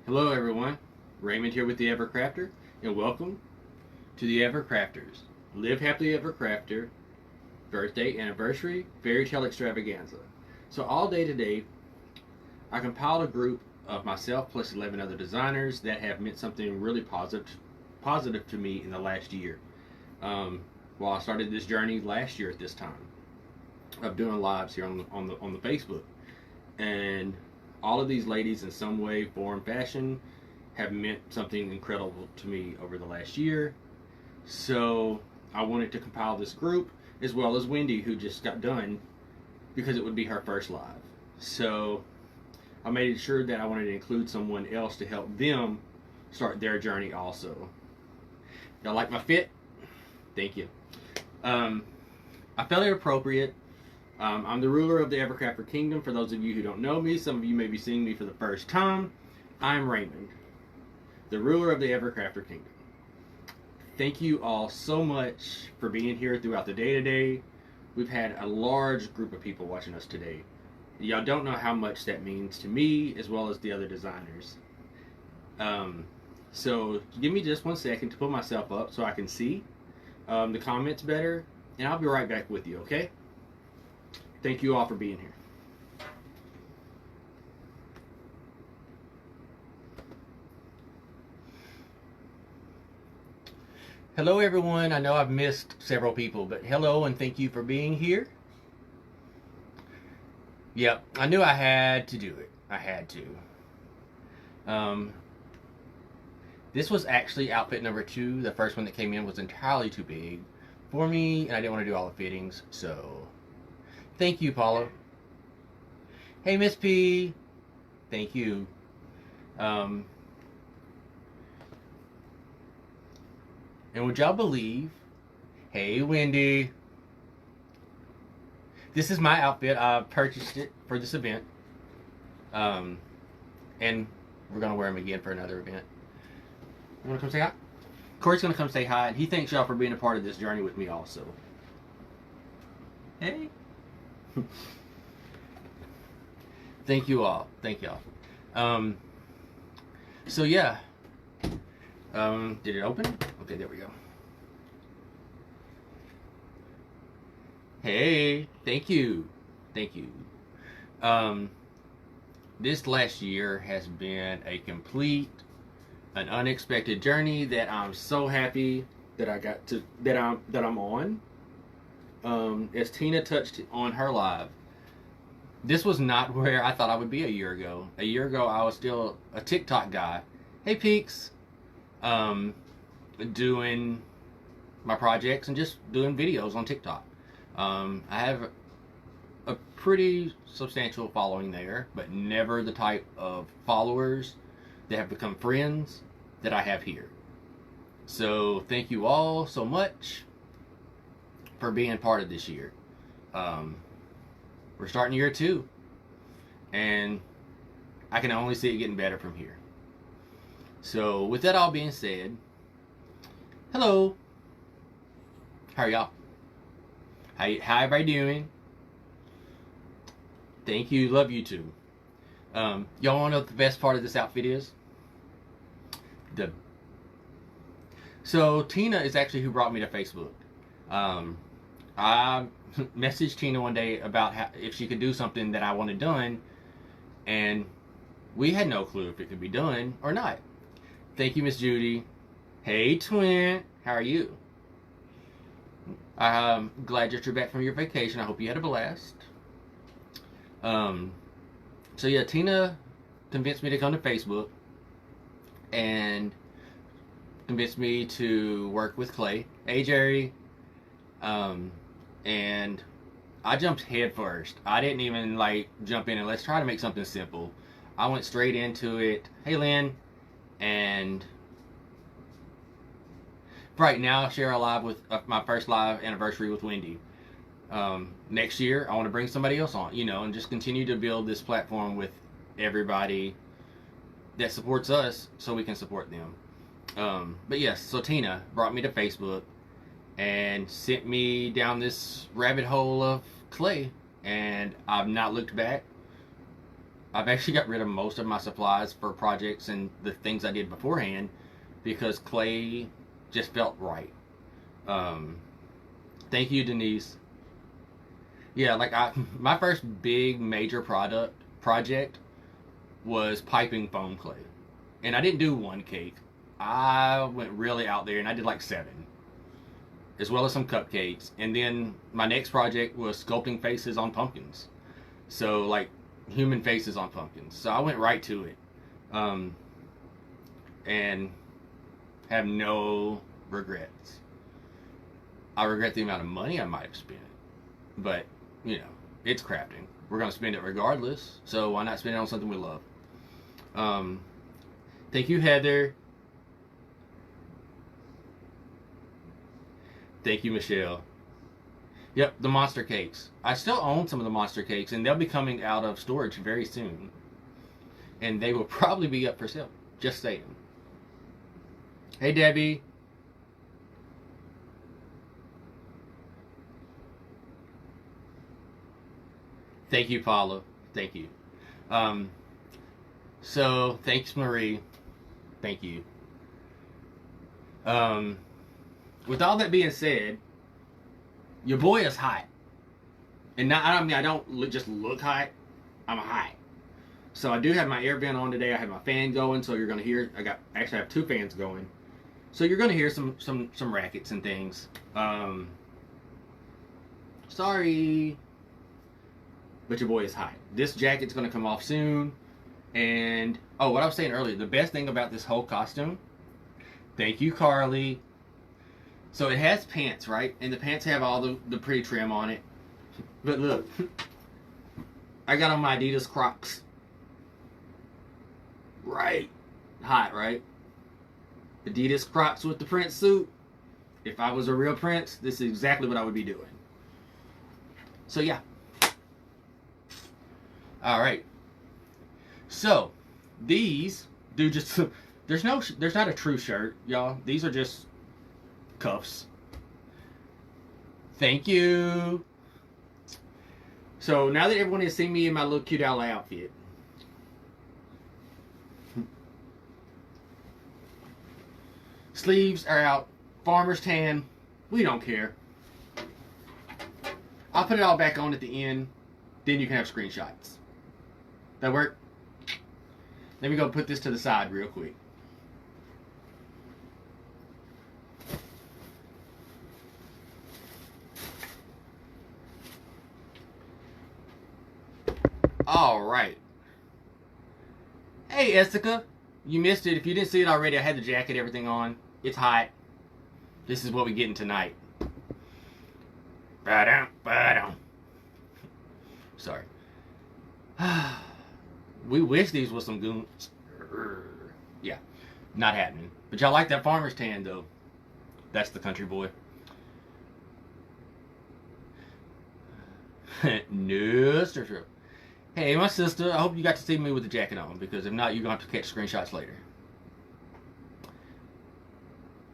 Hello everyone, Raymond here with the Evercrafter, and welcome to the Evercrafters Live Happily Ever Crafter Birthday Anniversary Fairy Tale Extravaganza. So all day today, I compiled a group of myself plus 11 other designers that have meant something really positive to me in the last year. Well, I started this journey last year at this time of doing lives here on the Facebook, and all of these ladies in some way, form, fashion have meant something incredible to me over the last year. So I wanted to compile this group as well as Wendy, who just got done, because it would be her first live. So I made sure that I wanted to include someone else to help them start their journey also. Y'all like my fit? Thank you. I felt it appropriate. I'm the ruler of the Evercrafter Kingdom. For those of you who don't know me, some of you may be seeing me for the first time. I'm Raymond, the ruler of the Evercrafter Kingdom. Thank you all so much for being here throughout the day today. We've had a large group of people watching us today. Y'all don't know how much that means to me as well as the other designers. So give me just 1 second to put myself up so I can see the comments better, and I'll be right back with you, okay? Thank you all for being here. Hello everyone. I know I've missed several people, but hello and thank you for being here. Yep, I knew I had to do it. I had to. This was actually outfit number 2. The first one that came in was entirely too big for me, and I didn't want to do all the fittings, so thank you, Paula. Hey, Miss P. Thank you. And would y'all believe? Hey, Wendy. This is my outfit. I purchased it for this event. And we're going to wear them again for another event. You want to come say hi? Corey's going to come say hi, and he thanks y'all for being a part of this journey with me also. Hey. Thank you all. Thank y'all. So yeah. Did it open? Okay, there we go. Hey, thank you. Thank you. This last year has been a complete, an unexpected journey that I'm so happy that I'm on. As Tina touched on her live, this was not where I thought I would be a year ago. A year ago, I was still a TikTok guy. Hey, Peaks. Doing my projects and just doing videos on TikTok. I have a pretty substantial following there, but never the type of followers that have become friends that I have here. So thank you all so much for being part of this year. We're starting year 2, and I can only see it getting better from here. So with that all being said, hello. How are y'all? How everybody doing? Thank you. Love you too. Y'all want to know what the best part of this outfit is? So Tina is actually who brought me to Facebook. I messaged Tina one day about if she could do something that I wanted done, and we had no clue if it could be done or not. Thank you, Miss Judy. Hey, twin. How are you? I'm glad that you're back from your vacation. I hope you had a blast. So yeah, Tina convinced me to come to Facebook and convinced me to work with Clay. Hey, Jerry. And I jumped head first. I didn't even jump in and let's try to make something simple. I went straight into it. Hey, Lynn. And right now, I'll share a live with my first live anniversary with Wendy. Next year, I want to bring somebody else on, and just continue to build this platform with everybody that supports us so we can support them. But yes, so Tina brought me to Facebook and sent me down this rabbit hole of clay, and I've not looked back. I've actually got rid of most of my supplies for projects and the things I did beforehand because clay just felt right. Um, Thank you, Denise. Yeah, like my first big major project was piping foam clay, and I didn't do one cake. I went really out there and I did like 7, as well as some cupcakes. And then my next project was sculpting faces on pumpkins. So like human faces on pumpkins. So I went right to it, um, and have no regrets. I regret the amount of money I might have spent, but you know, it's crafting. We're gonna spend it regardless. So why not spend it on something we love? Um, Thank you, Heather. Thank you, Michelle. Yep, the monster cakes. I still own some of the monster cakes, and they'll be coming out of storage very soon. And they will probably be up for sale. Just saying. Hey, Debbie. Thank you, Paula. Thank you. Um, so, thanks, Marie. Thank you. Um, with all that being said, your boy is hot. And not, I mean, I don't just look hot. I'm hot. So I do have my air vent on today. I have my fan going, so you're gonna hear. I have 2 fans going, so you're gonna hear some rackets and things. Sorry, but your boy is hot. This jacket's gonna come off soon. And oh, what I was saying earlier, the best thing about this whole costume. Thank you, Carly. So it has pants, right? And the pants have all the pretty trim on it. But look, I got on my Adidas Crocs. Right. Hot, right? Adidas Crocs with the Prince suit. If I was a real Prince, this is exactly what I would be doing. So yeah. Alright. So, these do just... There's not a true shirt, y'all. These are just cuffs. Thank you. So now that everyone has seen me in my little cute owl outfit, sleeves are out, farmer's tan, we don't care. I'll put it all back on at the end, then you can have screenshots. That work? Let me go put this to the side real quick. Alright. Hey, Essica. You missed it. If you didn't see it already, I had the jacket, everything on. It's hot. This is what we're getting tonight. Ba-dum, ba-dum. Sorry. We wish these were some goons. Yeah, not happening. But y'all like that farmer's tan, though. That's the country boy. No, sir. Hey, my sister, I hope you got to see me with the jacket on, because if not, you're going to have to catch screenshots later.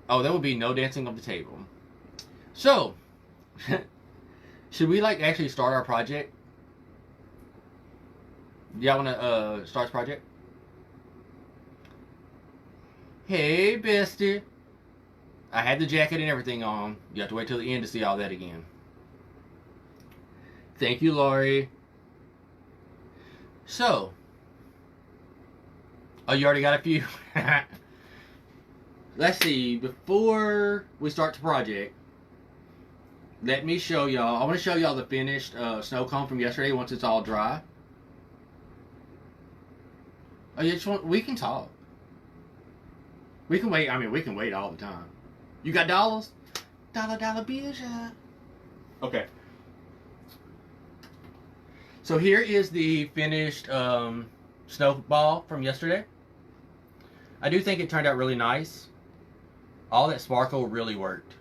Oh, there will be no dancing on the table. So, should we, like, actually start our project? Y'all want to, start the project? Hey, bestie. I had the jacket and everything on. You have to wait till the end to see all that again. Thank you, Lori. So, oh, you already got a few? Let's see, before we start the project, let me show y'all, I want to show y'all the finished snow cone from yesterday once it's all dry. Oh, you just want, we can talk. We can wait, I mean, we can wait all the time. You got dollars? Dollar bills, yeah. Okay. So here is the finished snowball from yesterday. I do think it turned out really nice. All that sparkle really worked.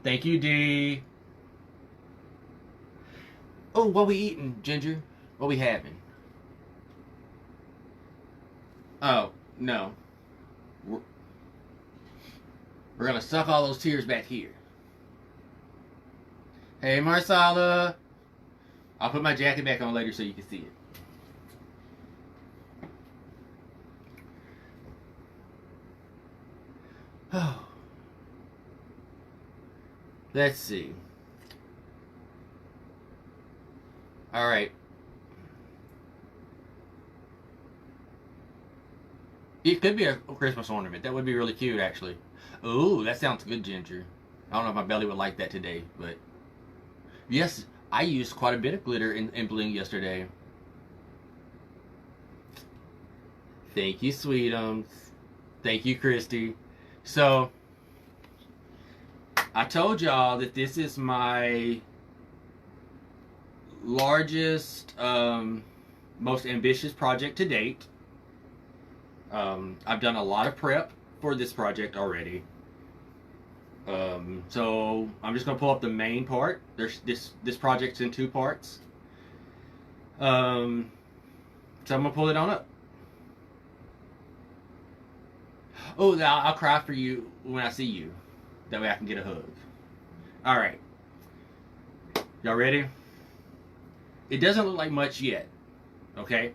Thank you, Dee. Oh, what we eating, Ginger? What we having? Oh, no. We're gonna suck all those tears back here. Hey, Marsala. I'll put my jacket back on later so you can see it. Oh. Let's see. All right. It could be a Christmas ornament. That would be really cute, actually. Ooh, that sounds good, Ginger. I don't know if my belly would like that today, but yes, I used quite a bit of glitter and bling yesterday. Thank you, Sweetums. Thank you, Christy. So, I told y'all that this is my largest, most ambitious project to date. I've done a lot of prep for this project already. So I'm just gonna pull up the main part. There's this project's in 2 parts. So I'm gonna pull it on up. Oh, I'll cry for you when I see you. That way I can get a hug. All right, y'all ready? It doesn't look like much yet, okay?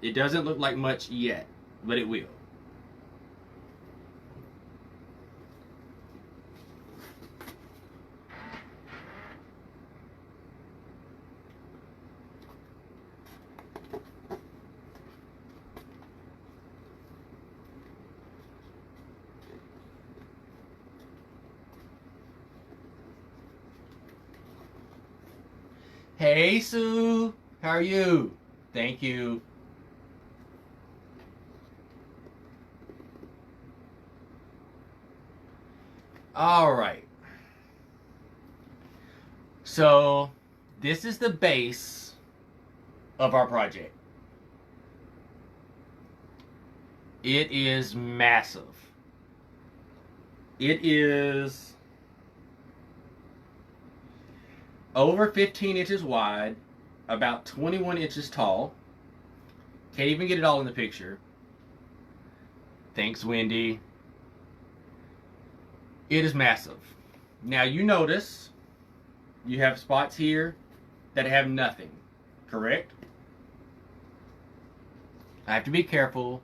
It doesn't look like much yet, but it will. Hey, Sue. How are you? Thank you. All right. So, this is the base of our project. It is massive. It is over 15 inches wide, about 21 inches tall. Can't even get it all in the picture. Thanks, Wendy. It is massive. Now you notice you have spots here that have nothing, correct? I have to be careful.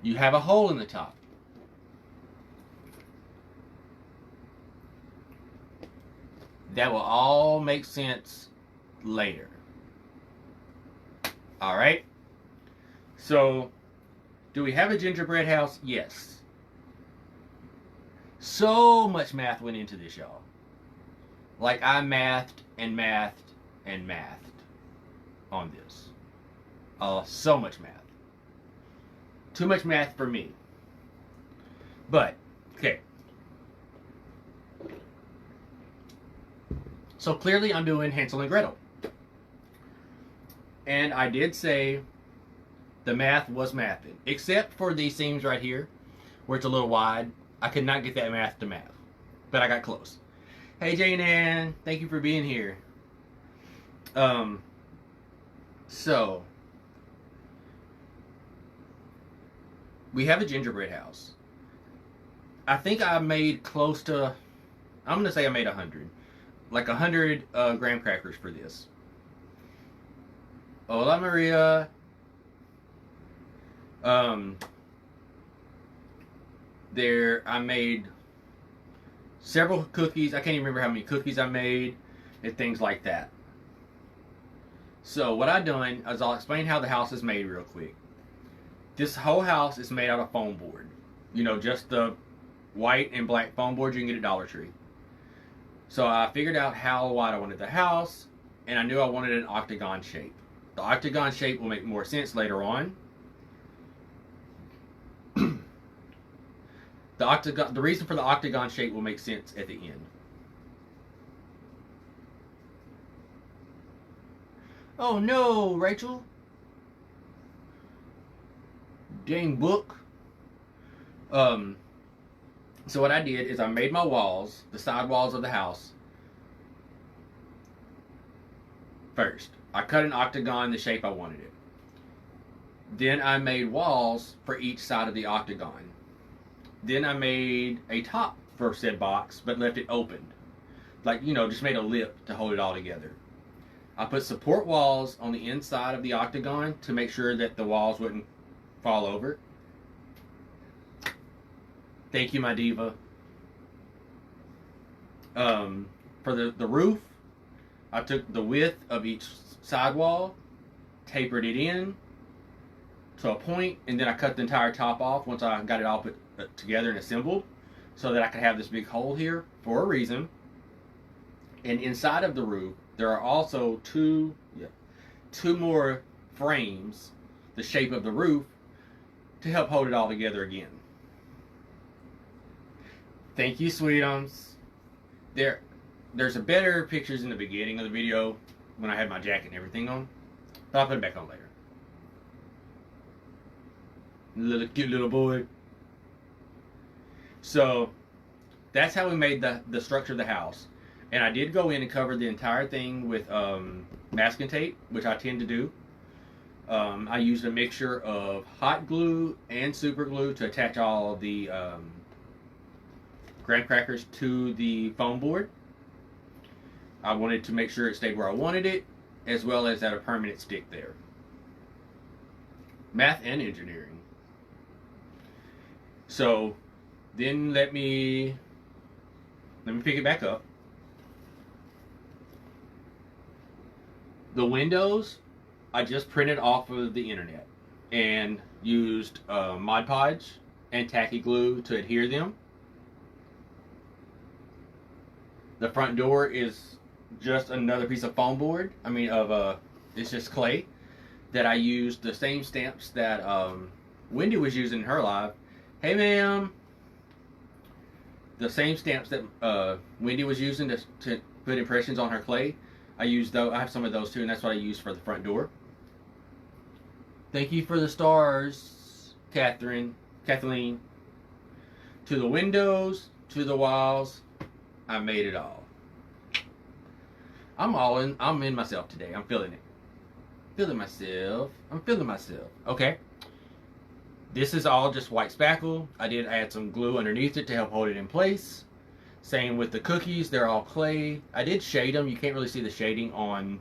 You have a hole in the top. That will all make sense later. All right? So, do we have a gingerbread house? Yes. So much math went into this, y'all. Like, I mathed and mathed and mathed on this. So much math. Too much math for me. But, okay. So clearly I'm doing Hansel and Gretel. And I did say the math was mathing. Except for these seams right here, where it's a little wide. I could not get that math to math. But I got close. Hey Jane Ann, thank you for being here. So we have a gingerbread house. I think I made close to, I'm gonna say I made 100. Like 100 graham crackers for this. Hola Maria. There I made several cookies. I can't even remember how many cookies I made and things like that. So what I've done is I'll explain how the house is made real quick. This whole house is made out of foam board. You know, just the white and black foam board you can get at Dollar Tree. So I figured out how wide I wanted the house, and I knew I wanted an octagon shape. The octagon shape will make more sense later on. The reason for the octagon shape will make sense at the end. Oh no, Rachel. Dang book. So what I did is I made my walls, the side walls of the house, first. I cut an octagon the shape I wanted it. Then I made walls for each side of the octagon. Then I made a top for said box, but left it opened. like, you know, just made a lip to hold it all together. I put support walls on the inside of the octagon to make sure that the walls wouldn't fall over. Thank you, my diva. For the roof, I took the width of each side wall, tapered it in to a point, and then I cut the entire top off once I got it all put together and assembled, so that I could have this big hole here for a reason. And inside of the roof, there are also two more frames, the shape of the roof, to help hold it all together again. Thank you, sweetums. There's a better pictures in the beginning of the video when I had my jacket and everything on, but I'll put it back on later. Little cute little boy. So that's how we made the structure of the house. And I did go in and cover the entire thing with masking tape, which I tend to do. I used a mixture of hot glue and super glue to attach all of the graham crackers to the foam board. I wanted to make sure it stayed where I wanted it, as well as at a permanent stick there. Math and engineering. So then let me pick it back up. The windows, I just printed off of the internet and used Mod Podge and tacky glue to adhere them. The front door is just another piece of foam board. It's just clay that I used the same stamps that Wendy was using in her live. Hey, ma'am. The same stamps that Wendy was using to put impressions on her clay. I have some of those too, and that's what I used for the front door. Thank you for the stars, Kathleen. To the windows, to the walls, I made it all. I'm in myself today. I'm feeling it. I'm feeling myself. Okay. This is all just white spackle. I did add some glue underneath it to help hold it in place. Same with the cookies. They're all clay. I did shade them. You can't really see the shading on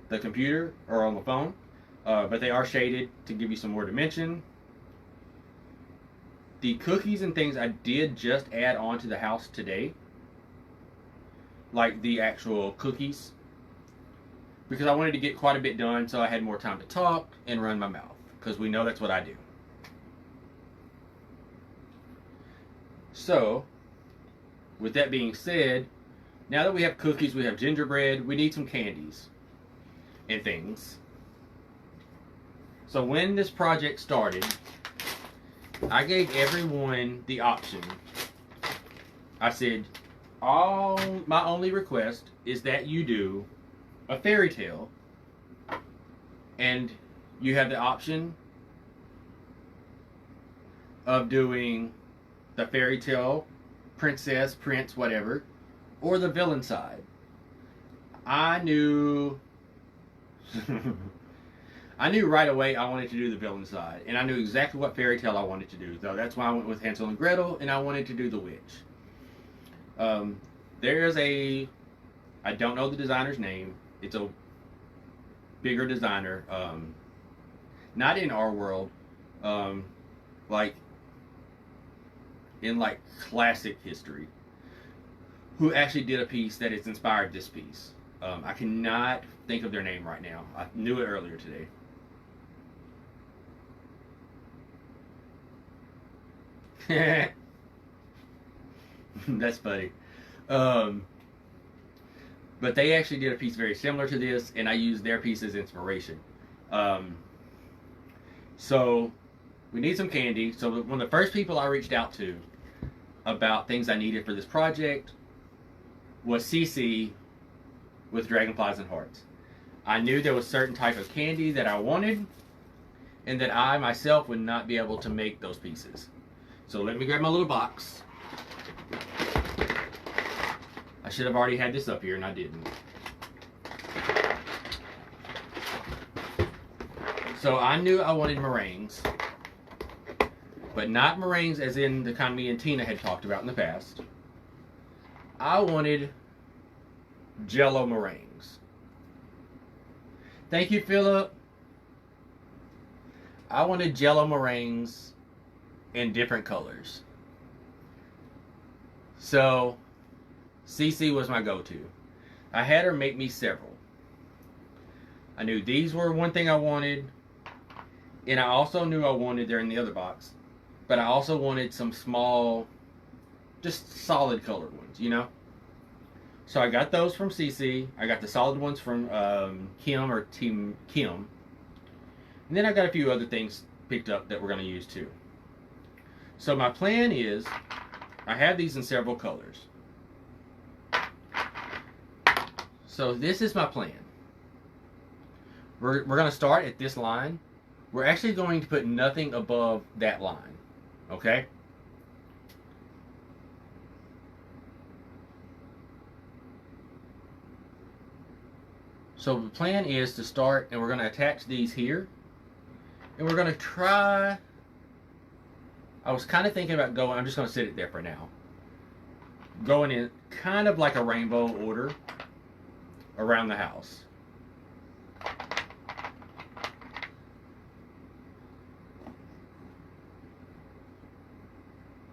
the computer or on the phone. But they are shaded to give you some more dimension. The cookies and things I did just add on to the house today. Like the actual cookies. Because I wanted to get quite a bit done so I had more time to talk and run my mouth. Because we know that's what I do. So, with that being said, now that we have cookies, we have gingerbread, we need some candies and things. So when this project started, I gave everyone the option. I said, my only request is that you do a fairy tale, and you have the option of doing the fairy tale, princess, prince, whatever, or the villain side. I knew right away I wanted to do the villain side, and I knew exactly what fairy tale I wanted to do. So that's why I went with Hansel and Gretel, and I wanted to do the witch. There's I don't know the designer's name. It's a bigger designer, not in our world, like in like classic history, who actually did a piece that has inspired this piece. I cannot think of their name right now. I knew it earlier today. That's funny. But they actually did a piece very similar to this, and I used their piece as inspiration. So we need some candy. So one of the first people I reached out to about things I needed for this project was CC with Dragonflies and Hearts. I knew there was certain type of candy that I wanted, and that I myself would not be able to make those pieces. So let me grab my little box. I should have already had this up here, and I didn't. So I knew I wanted meringues, but not meringues as in the kind me and Tina had talked about in the past. I wanted Jello meringues. Thank you, Philip. I wanted Jello meringues in different colors. So, Cece was my go-to. I had her make me several. I knew these were one thing I wanted, and I also knew I wanted, they're in the other box, but I also wanted some small, just solid colored ones, you know? So I got those from Cece. I got the solid ones from Kim, or Team Kim. And then I got a few other things picked up that we're going to use too. So my plan is, I have these in several colors. So this is my plan. We're going to start at this line. We're actually going to put nothing above that line. Okay? So the plan is to start, and we're going to attach these here. And we're going to try, I was kind of thinking about going, I'm just going to sit it there for now. Going in kind of like a rainbow order around the house.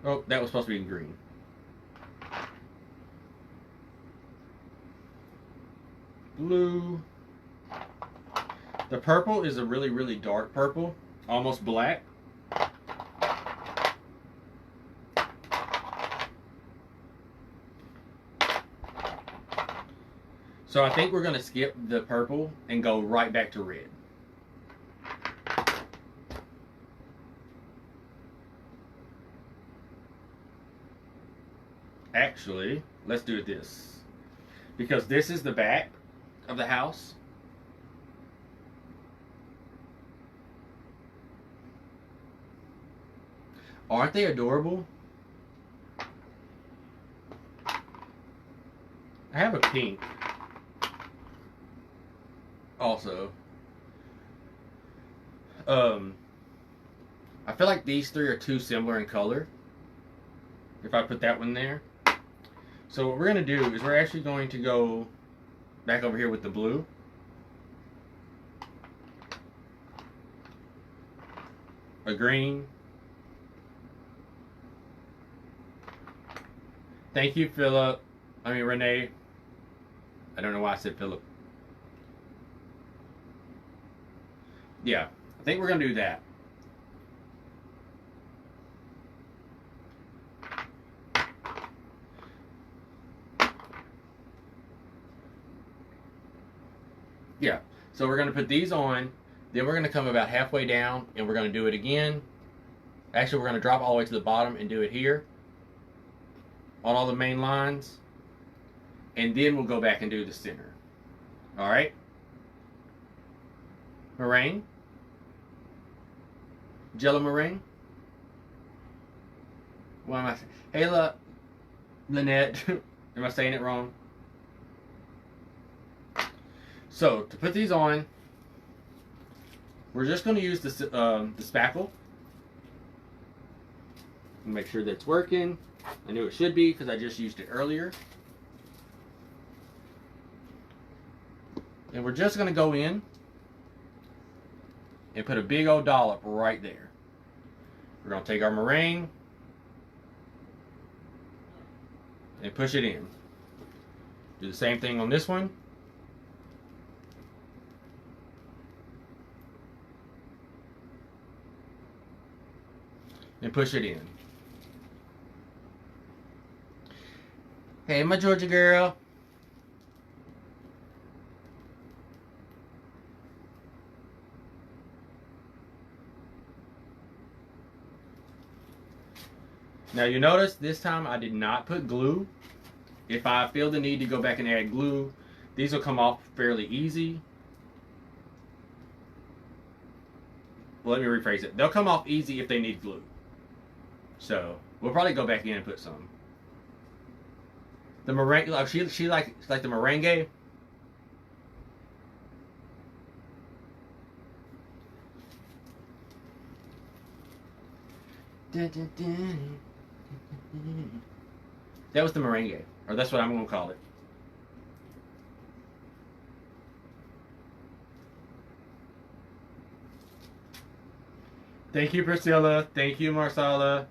Oh, that was supposed to be in green. Blue. The purple is a really, really dark purple, almost black. So I think we're going to skip the purple and go right back to red. Actually, let's do it this. Because this is the back of the house. Aren't they adorable? I have a pink also. I feel like these three are too similar in color if I put that one there. So what we're going to do is we're actually going to go back over here with the blue. A green. Thank you, Philip. I mean, Renee. I don't know why I said Philip. Yeah, I think we're going to do that. Yeah, so we're going to put these on, then we're going to come about halfway down, and we're going to do it again. Actually, we're going to drop all the way to the bottom and do it here on all the main lines, and then we'll go back and do the center. All right? Meringue. Jello meringue. What am I saying? Hey, Lynette. Am I saying it wrong? So, to put these on, we're just going to use the spackle. Make sure that's working. I knew it should be because I just used it earlier. And we're just going to go in and put a big old dollop right there. We're going to take our meringue and push it in. Do the same thing on this one. And push it in. Hey, my Georgia girl. Now you notice this time I did not put glue. If I feel the need to go back and add glue, these will come off fairly easy. Well, let me rephrase it. They'll come off easy if they need glue. So we'll probably go back in and put some. The meringue, like she like the merengue. That was the merengue, or that's what I'm gonna call it. Thank you, Priscilla. Thank you, Marsala.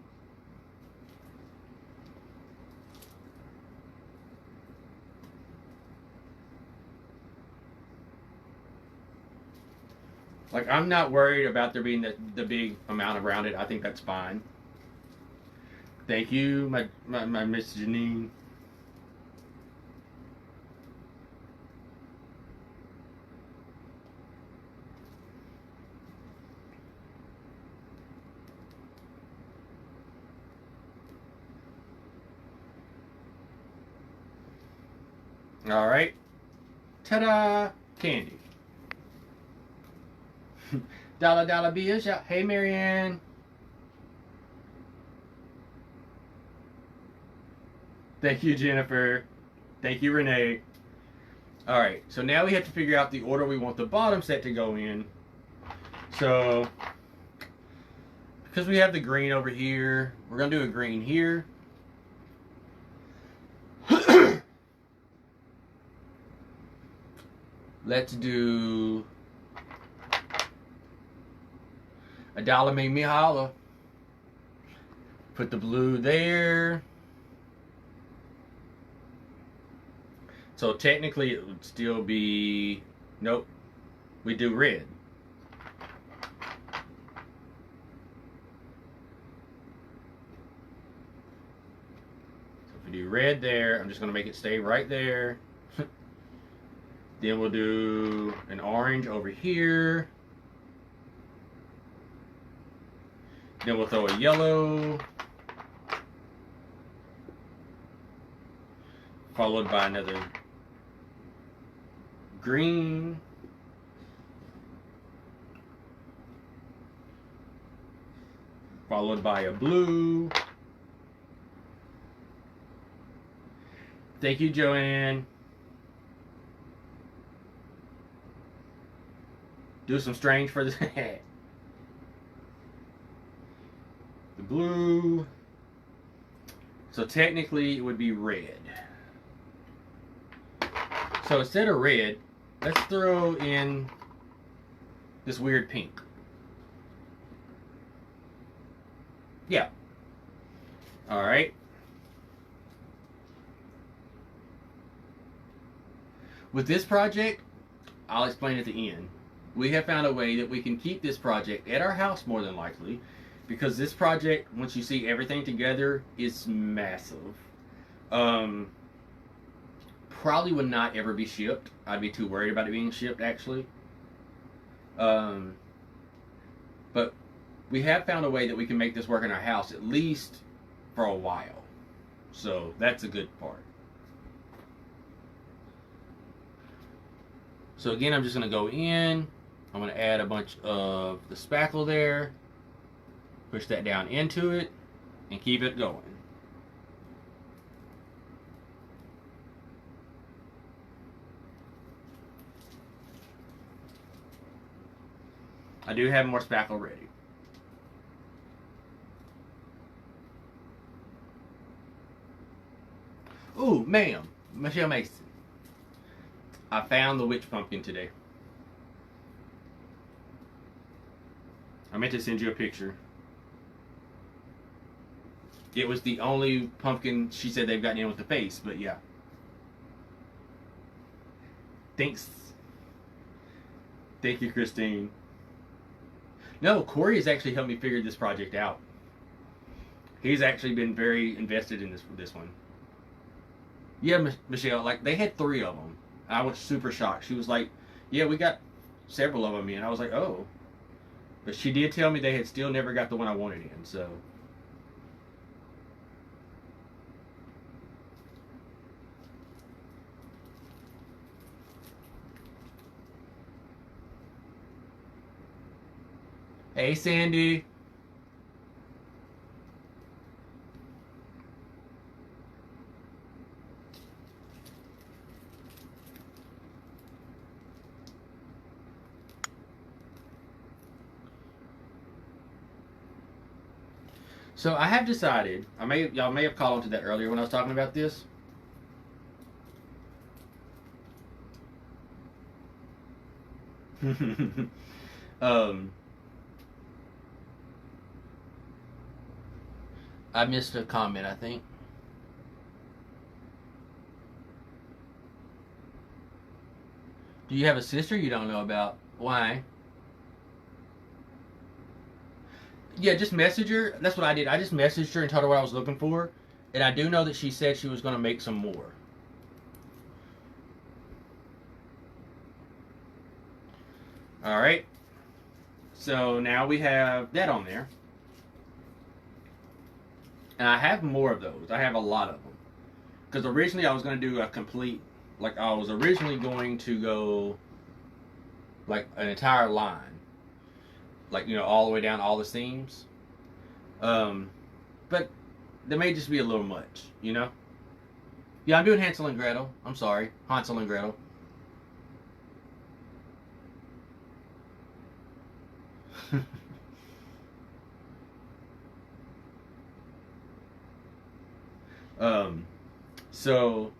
Like, I'm not worried about there being the big amount around it. I think that's fine. Thank you, my Miss Janine. All right. Ta-da! Candy. Dollar bills. Hey, Marianne. Thank you, Jennifer. Thank you, Renee. All right. So now we have to figure out the order we want the bottom set to go in. So, because we have the green over here, we're going to do a green here. Let's do a dollar made me holler. Put the blue there. So technically it would still be, nope, we do red. So if we do red there, I'm just going to make it stay right there. Then we'll do an orange over here. Then we'll throw a yellow. Followed by another green. Followed by a blue. Thank you, Joanne. Do some strange for the the blue. So technically it would be red. So instead of red, let's throw in this weird pink. Yeah. All right. With this project, I'll explain at the end. We have found a way that we can keep this project at our house more than likely, because this project, once you see everything together, is massive. Probably would not ever be shipped. I'd be too worried about it being shipped, actually. But we have found a way that we can make this work in our house, at least for a while. So that's a good part. So again, I'm just going to go in. I'm going to add a bunch of the spackle there. Push that down into it and keep it going. I do have more spackle ready. Ooh, ma'am, Michelle Mason. I found the witch pumpkin today. I meant to send you a picture. It was the only pumpkin she said they've gotten in with the face, but yeah. Thanks. Thank you, Christine. No, Corey has actually helped me figure this project out. He's actually been very invested in this one. Yeah, Michelle, like they had 3 of them. I was super shocked. She was like, yeah, we got several of them in. I was like, oh. But she did tell me they had still never got the one I wanted in, so. Hey, Sandy. So I have decided, y'all may have called on to that earlier when I was talking about this. I missed a comment, I think. Do you have a sister you don't know about? Why? Yeah, just message her. That's what I did. I just messaged her and told her what I was looking for. And I do know that she said she was going to make some more. Alright. So now we have that on there. And I have more of those. I have a lot of them. Because originally I was going to do a complete, like I was originally going to go like an entire line. Like, you know, all the way down all the seams. But there may just be a little much, you know? Yeah, I'm doing Hansel and Gretel. I'm sorry. Hansel and Gretel. So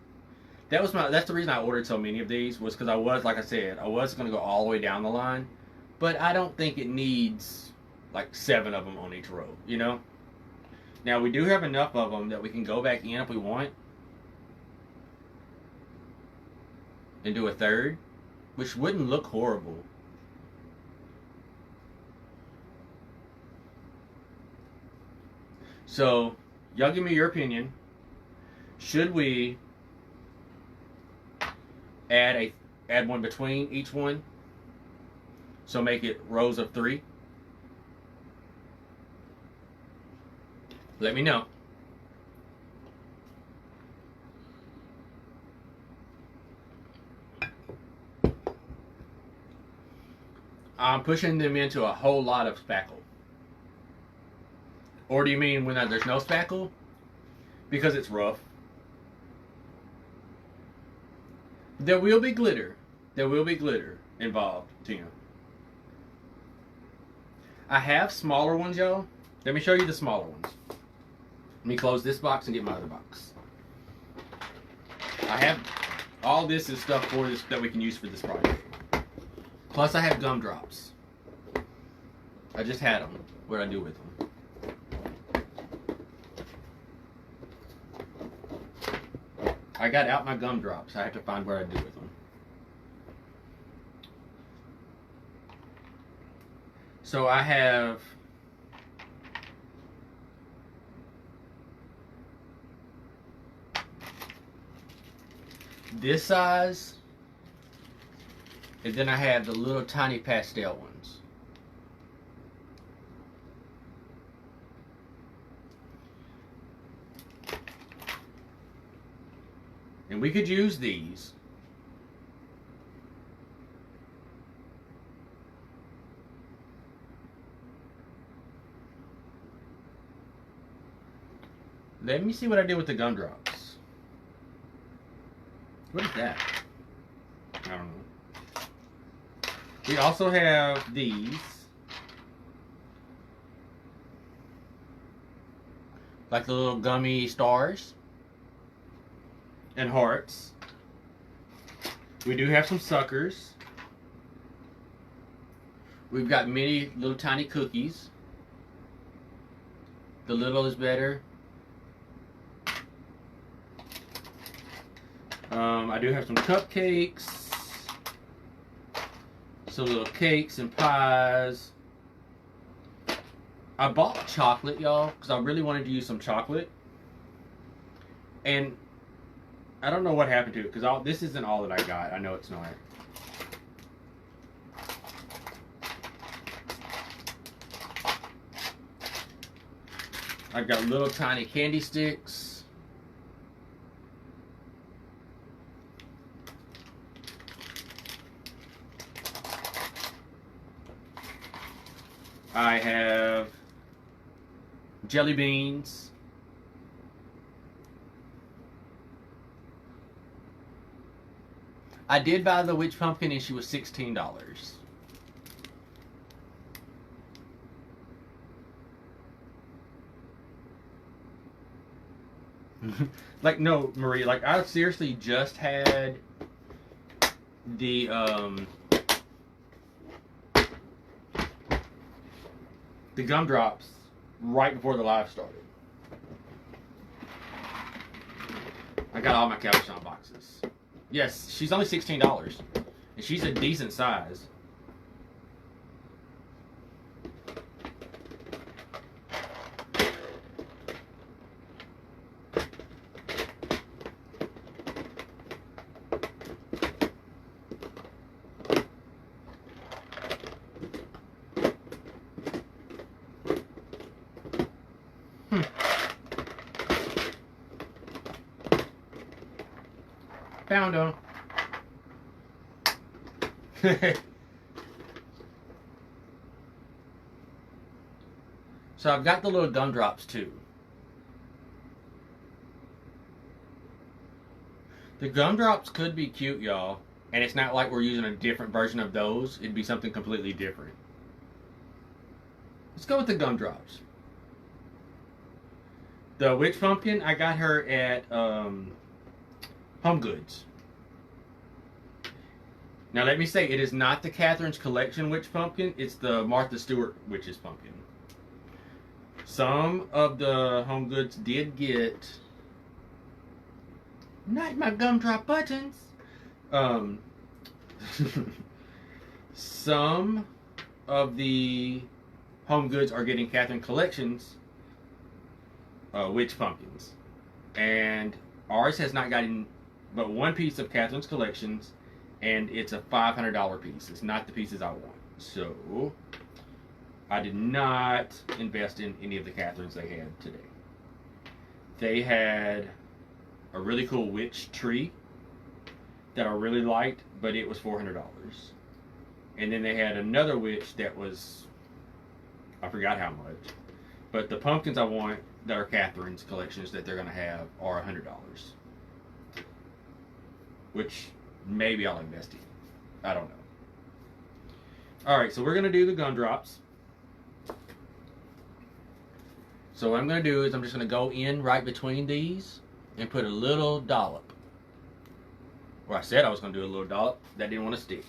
that's the reason I ordered so many of these, was because I was, like I said, I was going to go all the way down the line, but I don't think it needs like 7 of them on each row, you know? Now we do have enough of them that we can go back in if we want and do a third, which wouldn't look horrible. So y'all give me your opinion. Should we add one between each one? So make it rows of 3. Let me know. I'm pushing them into a whole lot of spackle. Or do you mean when there's no spackle? Because it's rough. There will be glitter. There will be glitter involved, Tina. I have smaller ones, y'all. Let me show you the smaller ones. Let me close this box and get my other box. I have all this is stuff for this that we can use for this project. Plus I have gumdrops. I just had them. What do I do with them? I got out my gumdrops. I have to find what I do with them. So I have this size, and then I have the little tiny pastel ones. And we could use these. Let me see what I did with the gumdrops. What is that? I don't know. We also have these. Like the little gummy stars. And hearts. We do have some suckers. We've got many little tiny cookies. The little is better. I do have some cupcakes. Some little cakes and pies. I bought chocolate, y'all, because I really wanted to use some chocolate. And I don't know what happened to it, because this isn't all that I got. I know it's not. I've got little tiny candy sticks. I have jelly beans. I did buy the witch pumpkin and she was $16. Like, no, Marie, like, I seriously just had the gumdrops right before the live started. I got all my cabochon boxes. Yes, she's only $16, and she's a decent size. Found them. So I've got the little gumdrops too. The gumdrops could be cute, y'all. And it's not like we're using a different version of those. It'd be something completely different. Let's go with the gumdrops. The witch pumpkin, I got her at Home Goods. Now let me say, it is not the Catherine's Collection witch pumpkin. It's the Martha Stewart witch's pumpkin. Some of the Home Goods did get... Not my gumdrop buttons. Some of the Home Goods are getting Catherine Collections witch pumpkins. And ours has not gotten but one piece of Catherine's Collections, and it's a $500 piece. It's not the pieces I want. So I did not invest in any of the Catherines they had today. They had a really cool witch tree that I really liked, but it was $400. And then they had another witch that was, I forgot how much. But the pumpkins I want that are Catherine's Collections that they're going to have are $100. Which maybe I'll invest in. I don't know. Alright, so we're going to do the gumdrops. So what I'm going to do is I'm just going to go in right between these and put a little dollop. Or I said I was going to do a little dollop. That didn't want to stick.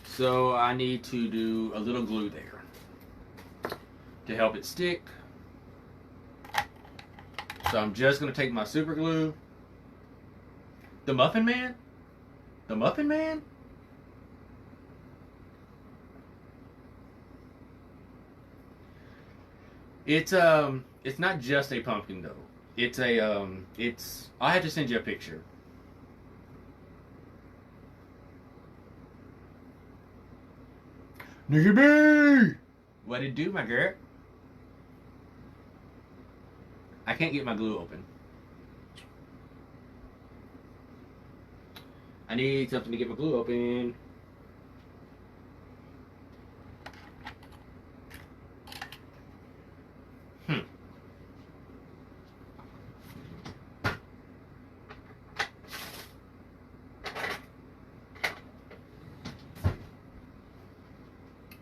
So I need to do a little glue there to help it stick. So I'm just going to take my super glue. The Muffin Man? The Muffin Man? It's not just a pumpkin though. It's a I'll have to send you a picture. Nikki B! What'd it do, my girl? I can't get my glue open. I need something to get my glue open.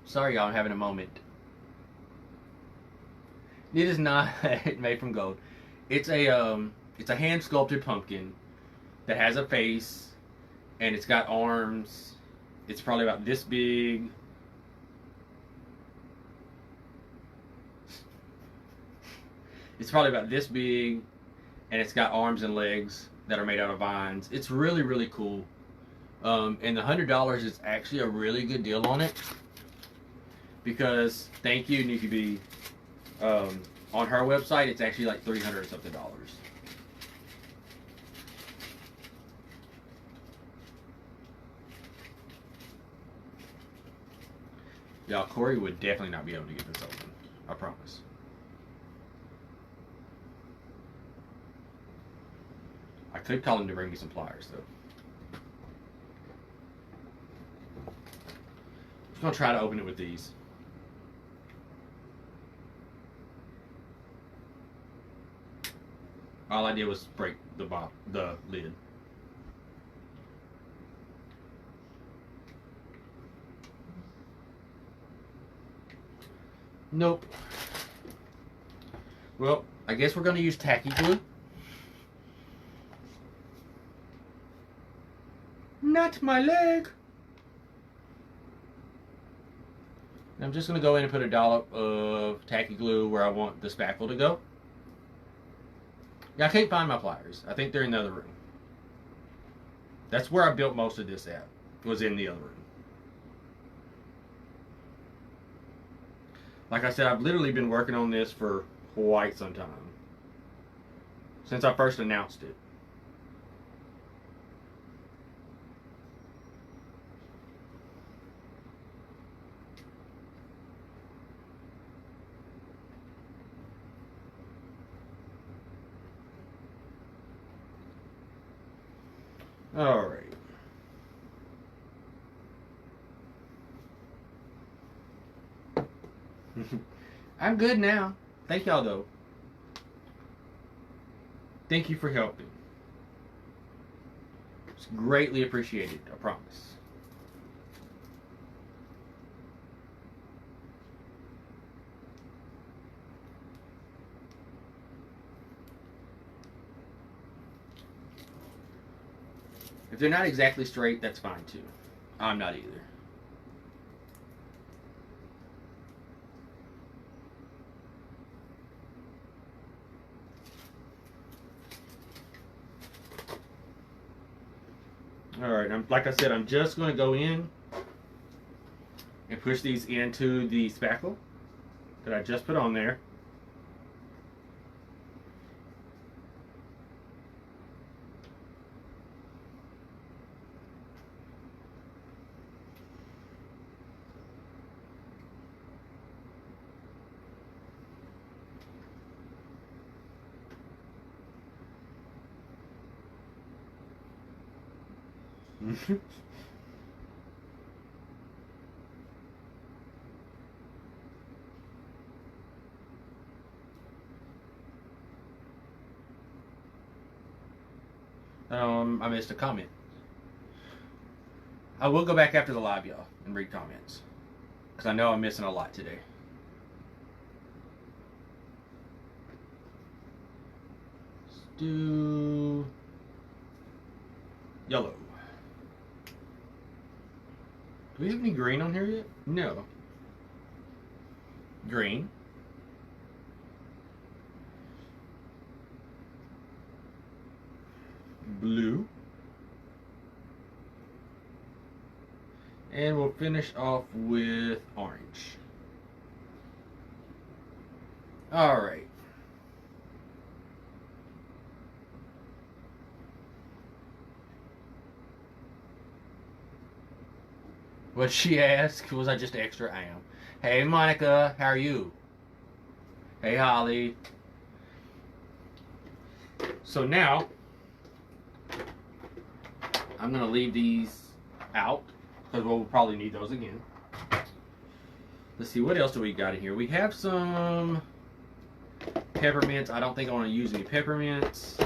Sorry, y'all, I'm having a moment. It is not made from gold. It's a hand sculpted pumpkin that has a face and it's got arms. It's probably about this big. It's probably about this big, and it's got arms and legs that are made out of vines. It's really, really cool. And the $100 is actually a really good deal on it. Because, thank you, Nikki B. On her website, it's actually like $300 or something. Y'all, Corey would definitely not be able to get this open. I promise. I could call him to bring me some pliers, though. I'm just going to try to open it with these. All I did was break the lid. Nope. Well, I guess we're going to use tacky glue. Not my leg. I'm just going to go in and put a dollop of tacky glue where I want the spackle to go. Yeah, I can't find my pliers. I think they're in the other room. That's where I built most of this at. Was in the other room. Like I said, I've literally been working on this for quite some time. Since I first announced it. Alright. I'm good now. Thank y'all though. Thank you for helping. It's greatly appreciated, I promise. If they're not exactly straight, that's fine too. I'm not either. Alright, like I said, I'm just going to go in and push these into the spackle that I just put on there. I missed a comment. I will go back after the live, y'all, and read comments. Because I know I'm missing a lot today. Let's do yellow. Do we have any green on here yet? No. Green. Blue. And we'll finish off with orange. Alright. What'd she ask? Was I just extra? I am. Hey Monica, how are you? Hey Holly. So now, I'm going to leave these out, because we'll probably need those again. Let's see, what else do we got in here? We have some peppermints. I don't think I want to use any peppermints.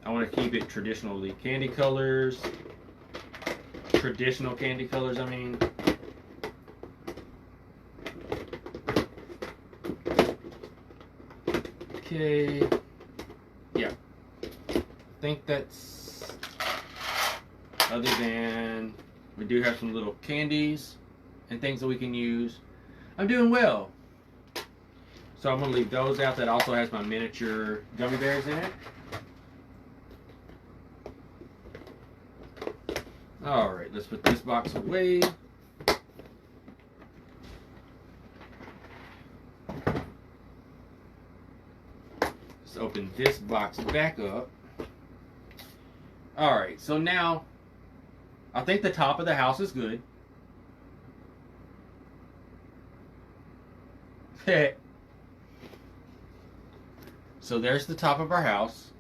I want to keep it traditionally candy colors. Traditional candy colors, I mean. Okay. Yeah. I think that's, other than we do have some little candies and things that we can use. I'm doing well. So I'm going to leave those out. That also has my miniature gummy bears in it. Alright, let's put this box away. Let's open this box back up. Alright, so now I think the top of the house is good. So there's the top of our house.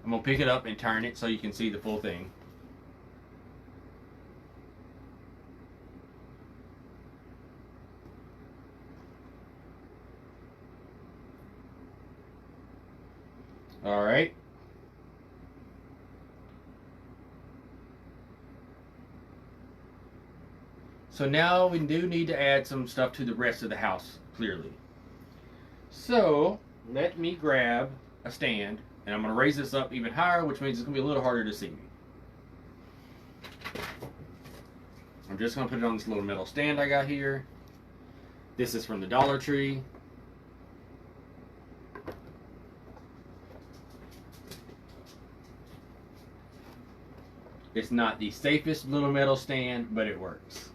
I'm going to pick it up and turn it so you can see the full thing. Alright. So now we do need to add some stuff to the rest of the house, clearly. So, let me grab a stand, and I'm going to raise this up even higher, which means it's going to be a little harder to see me. I'm just going to put it on this little metal stand I got here. This is from the Dollar Tree. It's not the safest little metal stand, but it works.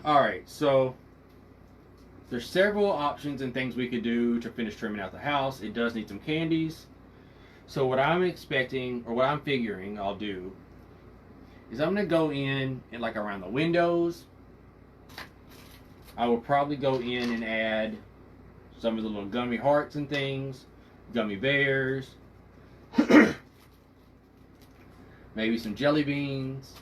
Alright, so there's several options and things we could do to finish trimming out the house. It does need some candies. So what I'm expecting, or what I'm figuring I'll do, is I'm going to go in and like around the windows. I will probably go in and add some of the little gummy hearts and things, gummy bears, maybe some jelly beans,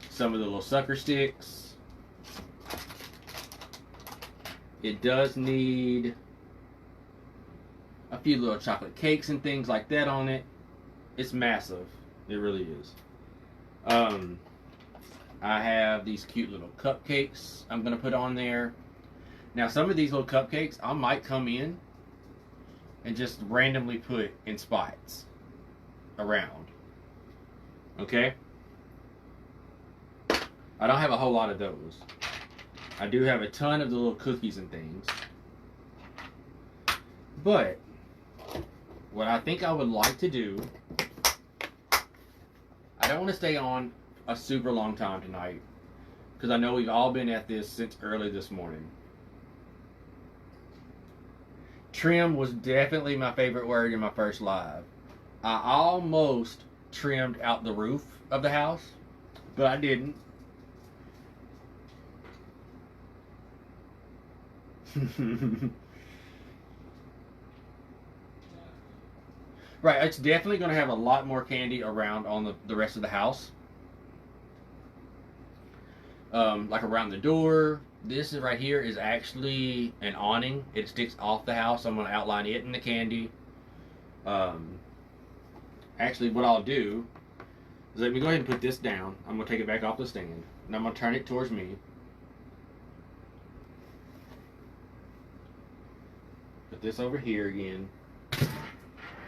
some of the little sucker sticks. It does need a few little chocolate cakes and things like that on it. It's massive. It really is. I have these cute little cupcakes I'm going to put on there. Now, some of these little cupcakes, I might come in and just randomly put in spots around. Okay? I don't have a whole lot of those. I do have a ton of the little cookies and things. But what I think I would like to do, I don't want to stay on a super long time tonight, because I know we've all been at this since early this morning. Trim was definitely my favorite word in my first live. I almost trimmed out the roof of the house, but I didn't. Right, it's definitely going to have a lot more candy around on the rest of the house. Like around the door. This is right here is actually an awning. It sticks off the house. I'm going to outline it in the candy. Actually, what I'll do is let me go ahead and put this down. I'm going to take it back off the stand, and I'm going to turn it towards me. Put this over here again.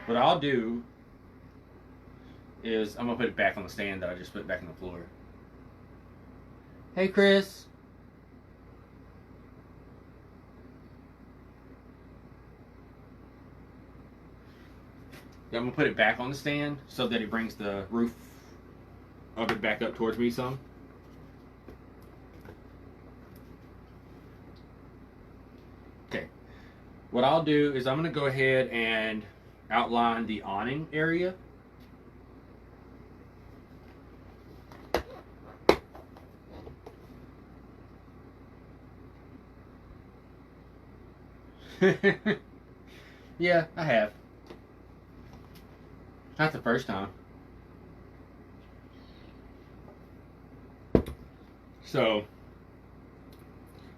What I'll do is I'm going to put it back on the stand that I just put back on the floor. Hey, Chris. Yeah, I'm going to put it back on the stand so that it brings the roof of it back up towards me some. Okay. What I'll do is I'm going to go ahead and outline the awning area. Yeah, I have. Not the first time. So,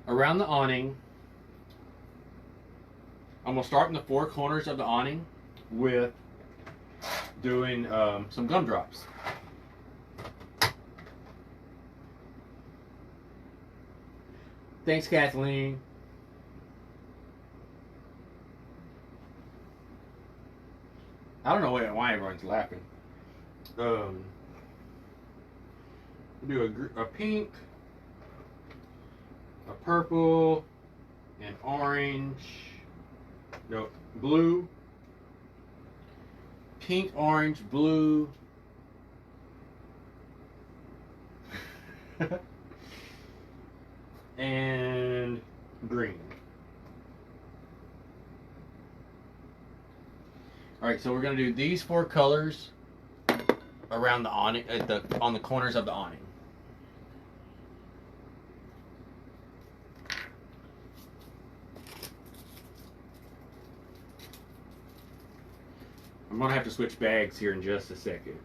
around the awning, I'm going to start in the four corners of the awning with doing some gumdrops. Thanks, Kathleen. I don't know why everyone's laughing. Do a pink, a purple, an orange, no, blue, pink, orange, blue, and green. Alright, so we're going to do these four colors around the awning, on the corners of the awning. I'm going to have to switch bags here in just a second.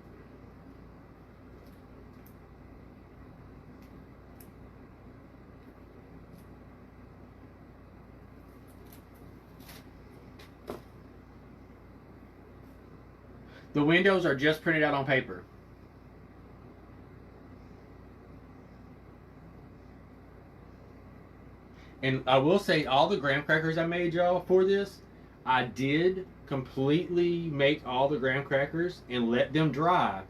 The windows are just printed out on paper. And I will say, all the graham crackers I made, y'all, for this, I did completely make all the graham crackers and let them dry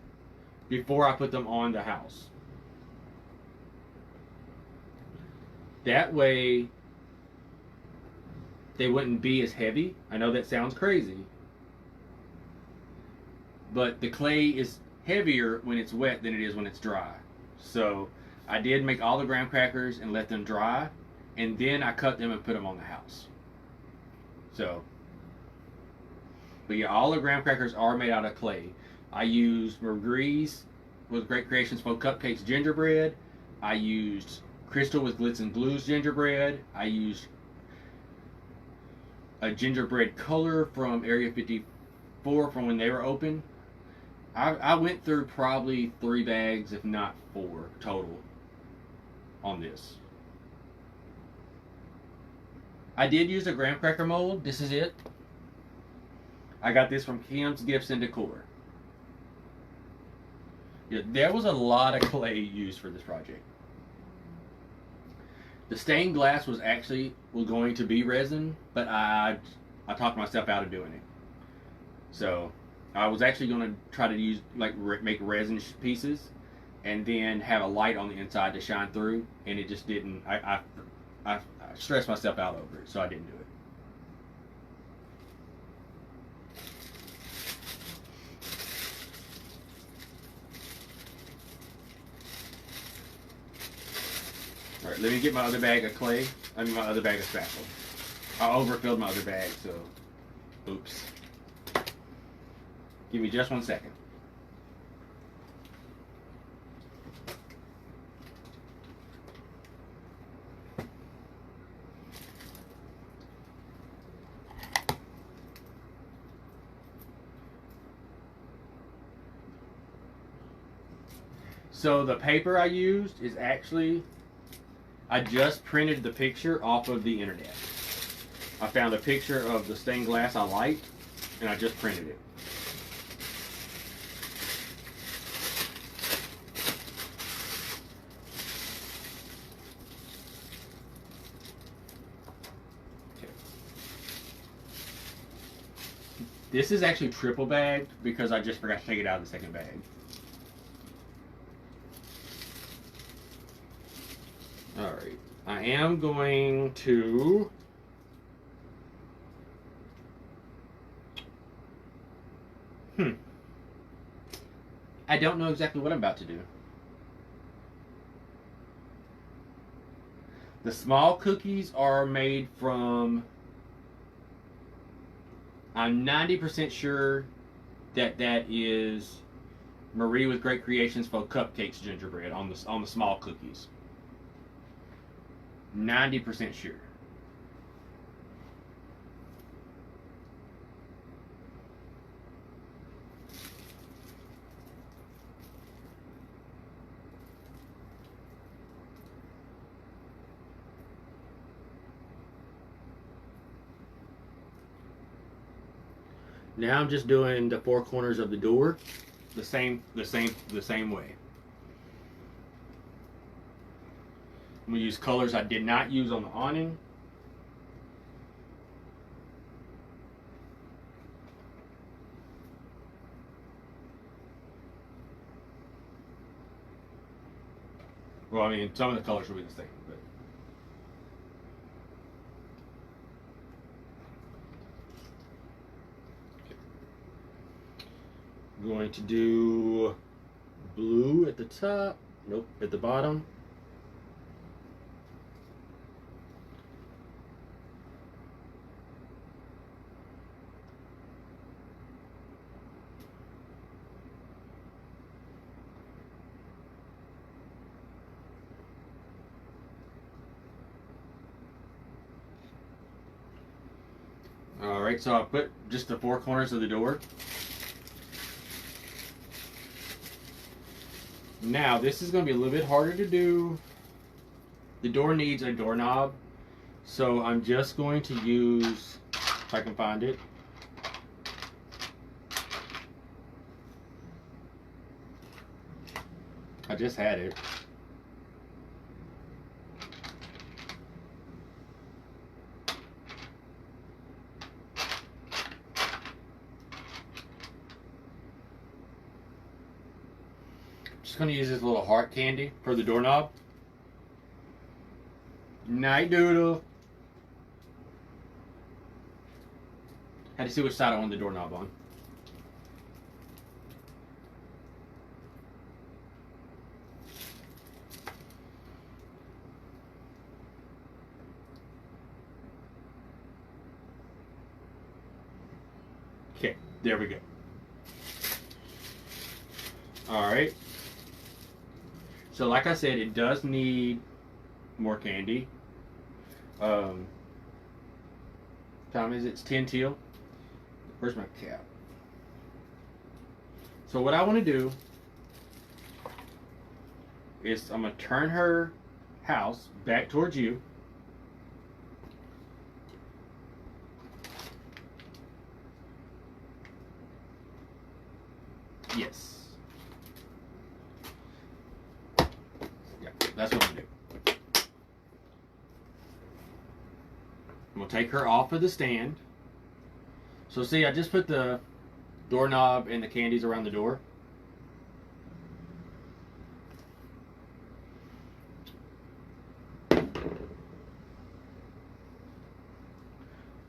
before I put them on the house. That way, they wouldn't be as heavy. I know that sounds crazy. but the clay is heavier when it's wet than it is when it's dry. So I did make all the graham crackers and let them dry, and then I cut them and put them on the house. So, but yeah, all the graham crackers are made out of clay. I used Marie's with Great Creations Smoked Cupcakes gingerbread. I used Crystal with Glitz and Glues gingerbread. I used a gingerbread color from Area 54 from when they were open. I went through probably 3 bags, if not 4 total, on this. I did use a graham cracker mold. This is it. I got this from Kim's Gifts and Decor. Yeah, there was a lot of clay used for this project. The stained glass was going to be resin, but I talked myself out of doing it. So I was actually going to try to use make resin pieces, and then have a light on the inside to shine through, and it just didn't. I stressed myself out over it, so I didn't do it. All right, let me get my other bag of clay. My other bag of spackle. I overfilled my other bag, so oops. Give me just 1 second. So the paper I used is actually, I just printed the picture off of the internet. I found a picture of the stained glass I liked, and I just printed it. Okay. This is actually triple bagged because I just forgot to take it out of the second bag. Alright, I am going to I don't know exactly what I'm about to do. The small cookies are made from, I'm 90% sure that is Marie with Great Creations for Cupcakes gingerbread on the small cookies. 90% sure. Now I'm just doing the 4 corners of the door the same way. I'm going to use colors I did not use on the awning. Well, I mean, some of the colors will be the same, but I'm going to do blue at the top. Nope, at the bottom. Alright, so I put just the 4 corners of the door. Now, this is going to be a little bit harder to do. The door needs a doorknob, so I'm just going to use, if I can find it, I just had it. Just going to use this little heart candy for the doorknob. Night doodle. Had to see which side I want the doorknob on. Okay, there we go. Alright. So like I said, it does need more candy. Time is it's 10 till. Where's my cap? So what I want to do is I'm going to turn her house back towards you. Yes. Yeah, that's what I'm going to do. I'm going to take her off of the stand. So see, I just put the doorknob and the candies around the door.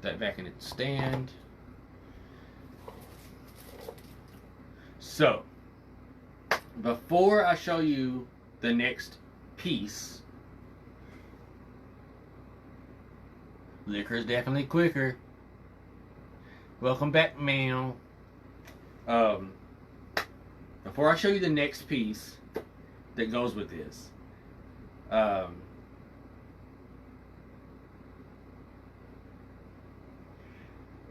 That back in its stand. So, before I show you the next piece, liquor is definitely quicker. Welcome back, ma'am. Before I show you the next piece that goes with this,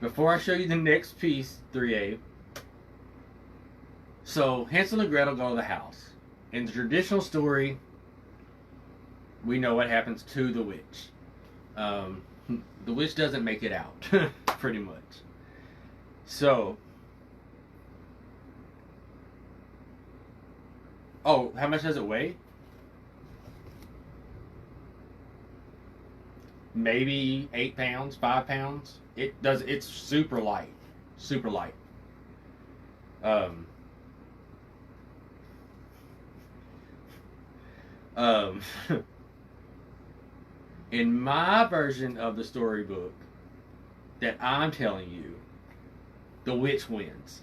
before I show you the next piece, 3A, so Hansel and Gretel go to the house. In the traditional story, we know what happens to the witch. The witch doesn't make it out, pretty much. So, oh, how much does it weigh? Maybe 8 pounds, 5 pounds. It's super light, super light. In my version of the storybook that I'm telling you, the witch wins.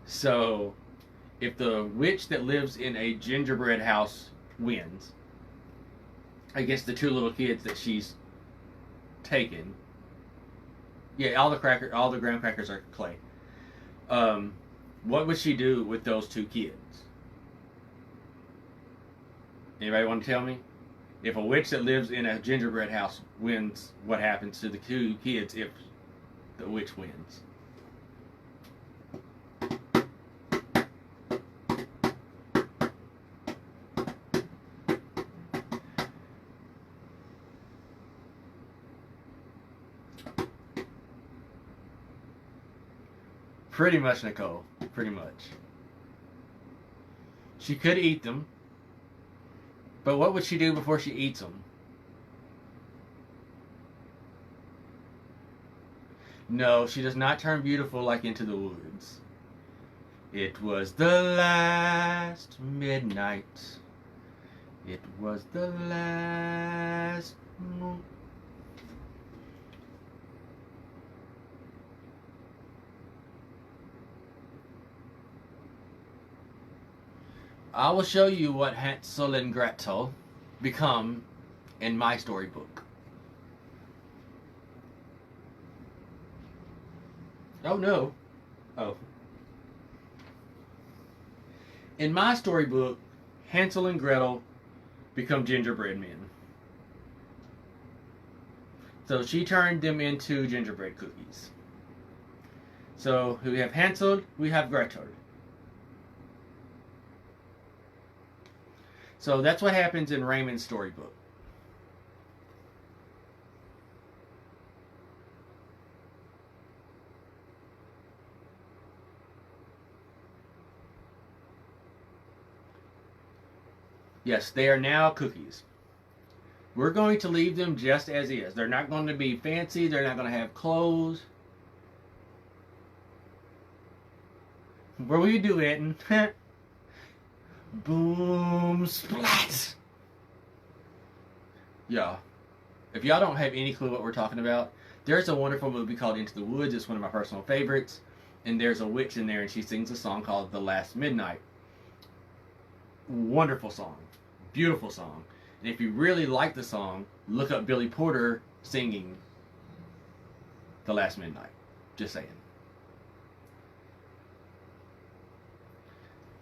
So, if the witch that lives in a gingerbread house wins against the 2 little kids that she's taken, yeah, all the graham crackers are clay. What would she do with those 2 kids? Anybody want to tell me? If a witch that lives in a gingerbread house wins, what happens to the 2 kids if the witch wins? Pretty much, Nicole. Pretty much. She could eat them. But what would she do before she eats them? No, she does not turn beautiful like Into the Woods. It was the last midnight. It was the last... I will show you what Hansel and Gretel become in my storybook. Oh no. Oh. In my storybook, Hansel and Gretel become gingerbread men. So she turned them into gingerbread cookies. So we have Hansel, we have Gretel. So that's what happens in Raymond's storybook. Yes, they are now cookies. We're going to leave them just as is. They're not going to be fancy. They're not going to have clothes. What will you do, Etten? Boom, splat! Yeah. If y'all don't have any clue what we're talking about, there's a wonderful movie called Into the Woods. It's one of my personal favorites. And there's a witch in there and she sings a song called The Last Midnight. Wonderful song. Beautiful song. And if you really like the song, look up Billy Porter singing the last midnight. Just saying.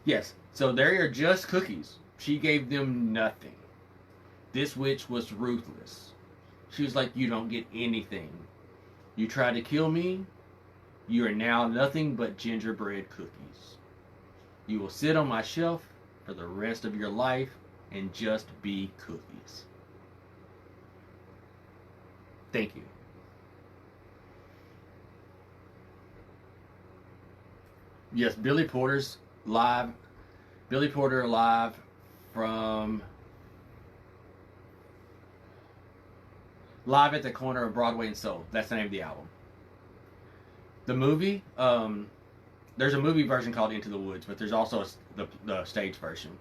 Yes, so they are just cookies. She gave them nothing. This witch was ruthless. She was like, you don't get anything. You tried to kill me. You are now nothing but gingerbread cookies. You will sit on my shelf for the rest of your life and just be cookies. Thank you. Yes, Billy Porter live from Live at the Corner of Broadway and Soul. That's the name of the album. The movie, there's a movie version called Into the Woods, but there's also the stage version.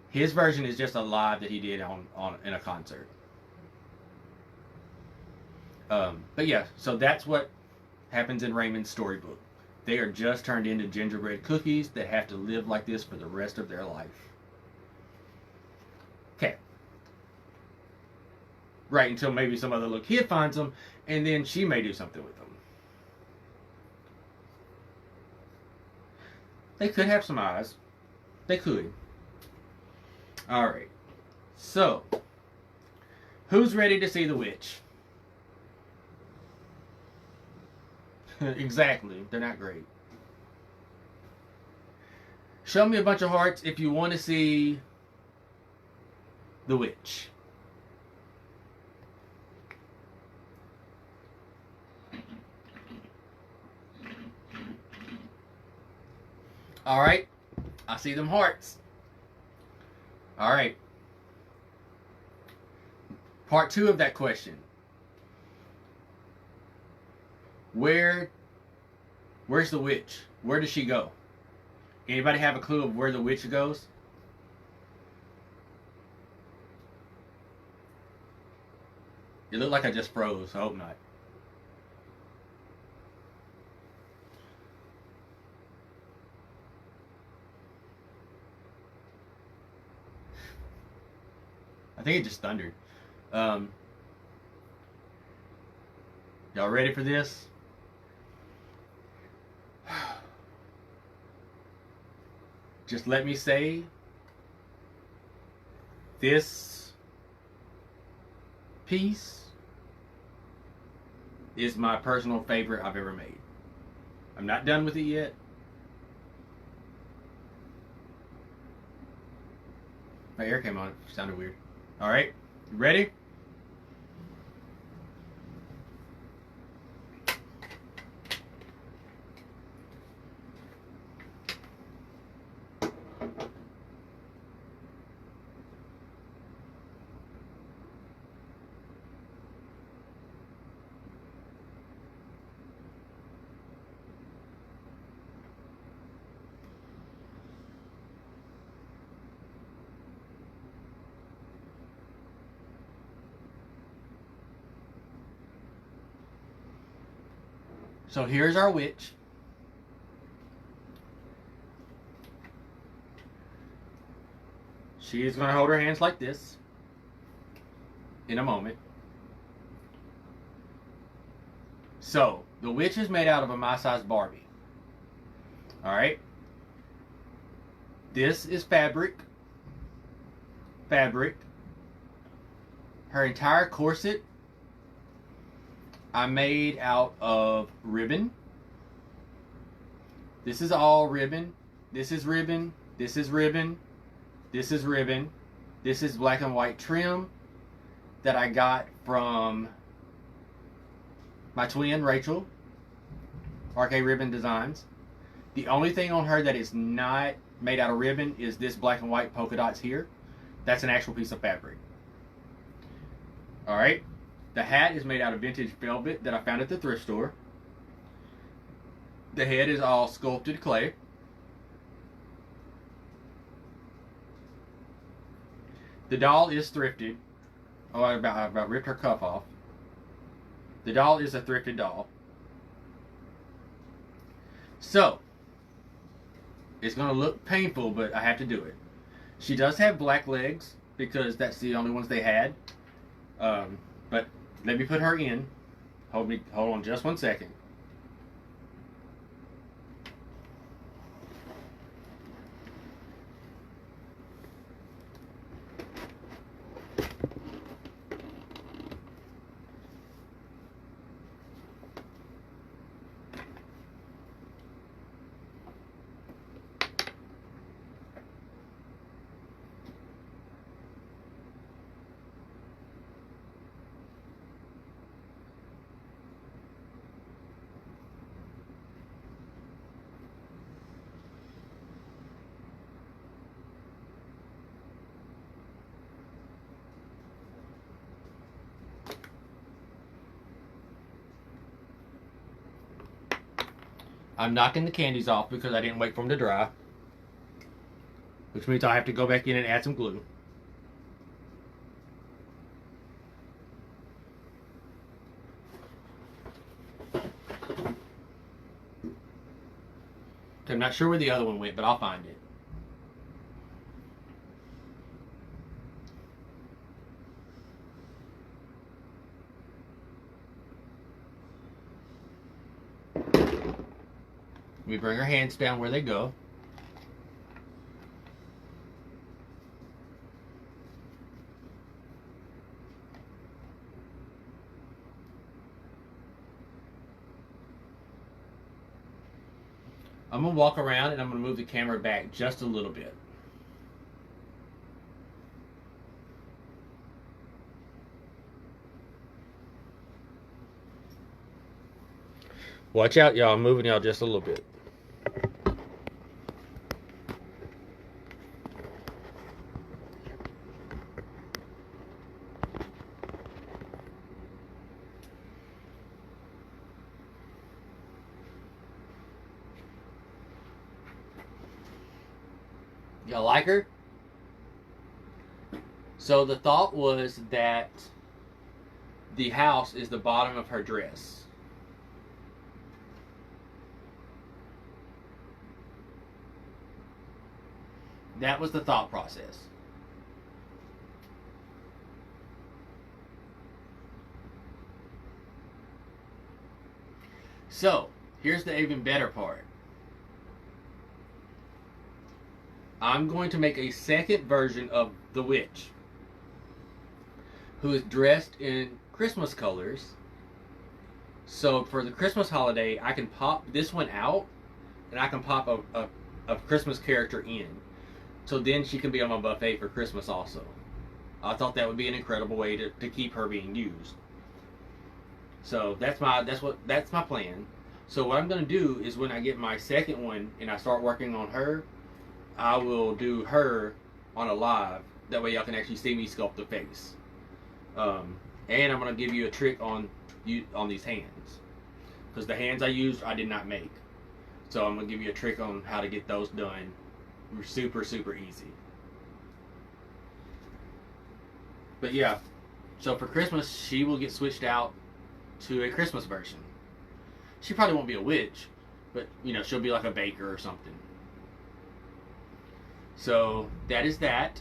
His version is just a live that he did in a concert. But yeah, so that's what happens in Raymond's storybook. They are just turned into gingerbread cookies that have to live like this for the rest of their life. Okay. Right, until maybe some other little kid finds them, and then she may do something with them. They could have some eyes. They could. Alright. So, who's ready to see the witch? Exactly. They're not great. Show me a bunch of hearts if you want to see the witch. Alright. I see them hearts. Alright. Part 2 of that question. Where's the witch? Where does she go? Anybody have a clue of where the witch goes? It looked like I just froze. I hope not. I think it just thundered. Y'all ready for this? Just let me say, this piece is my personal favorite I've ever made. I'm not done with it yet. My air came on. It sounded weird. All right, you ready? So here's our witch. She is going to hold her hands like this in a moment. So, the witch is made out of a my-sized Barbie. Alright? This is fabric. Fabric. Her entire corset I made out of ribbon. This is all ribbon. This is ribbon. This is ribbon. This is ribbon. This is black and white trim that I got from my twin, Rachel, RK Ribbon Designs. The only thing on her that is not made out of ribbon is this black and white polka dots here. That's an actual piece of fabric. Alright. The hat is made out of vintage velvet that I found at the thrift store. The head is all sculpted clay. The doll is thrifted. Oh, I about ripped her cuff off. The doll is a thrifted doll. So, it's going to look painful, but I have to do it. She does have black legs because that's the only ones they had. But Let me put her in. Hold on just 1 second. I'm knocking the candies off because I didn't wait for them to dry. Which means I have to go back in and add some glue. I'm not sure where the other one went, but I'll find it. We bring our hands down where they go. I'm going to walk around and I'm going to move the camera back just a little bit. Watch out, y'all. I'm moving y'all just a little bit. Y'all like her? So the thought was that the house is the bottom of her dress. That was the thought process. So, here's the even better part. I'm going to make a second version of the witch, who is dressed in Christmas colors. So for the Christmas holiday, I can pop this one out, and I can pop a Christmas character in. So then she can be on my buffet for Christmas also. I thought that would be an incredible way to keep her being used. So that's my plan. So what I'm going to do is when I get my second one and I start working on her, I will do her on a live. That way y'all can actually see me sculpt the face. And I'm going to give you a trick on these hands. Because the hands I used, I did not make. So I'm going to give you a trick on how to get those done. Super, super easy. But yeah, so for Christmas, she will get switched out to a Christmas version. She probably won't be a witch, but you know, she'll be like a baker or something. So that is that.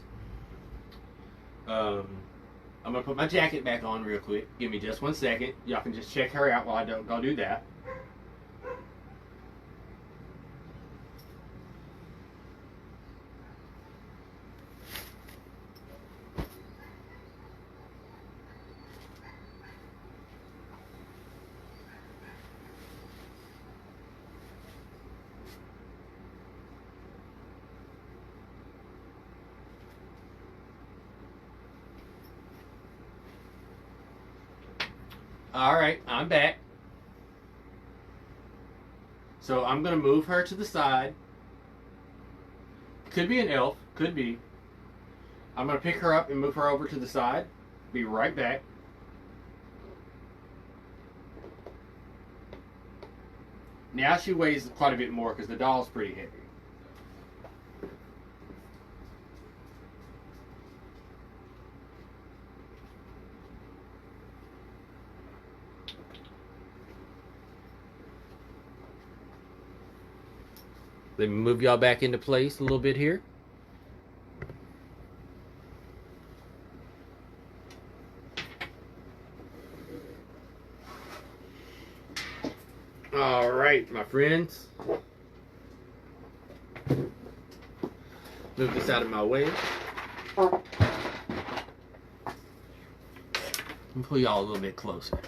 I'm gonna put my jacket back on real quick. Give me just 1 second. Y'all can just check her out while I go do that. Alright, I'm back. So I'm going to move her to the side. Could be an elf, could be. I'm going to pick her up and move her over to the side. Be right back. Now she weighs quite a bit more because the doll's pretty heavy. Let me move y'all back into place a little bit here. right, my friends. Move this out of my way. Let me pull y'all a little bit closer.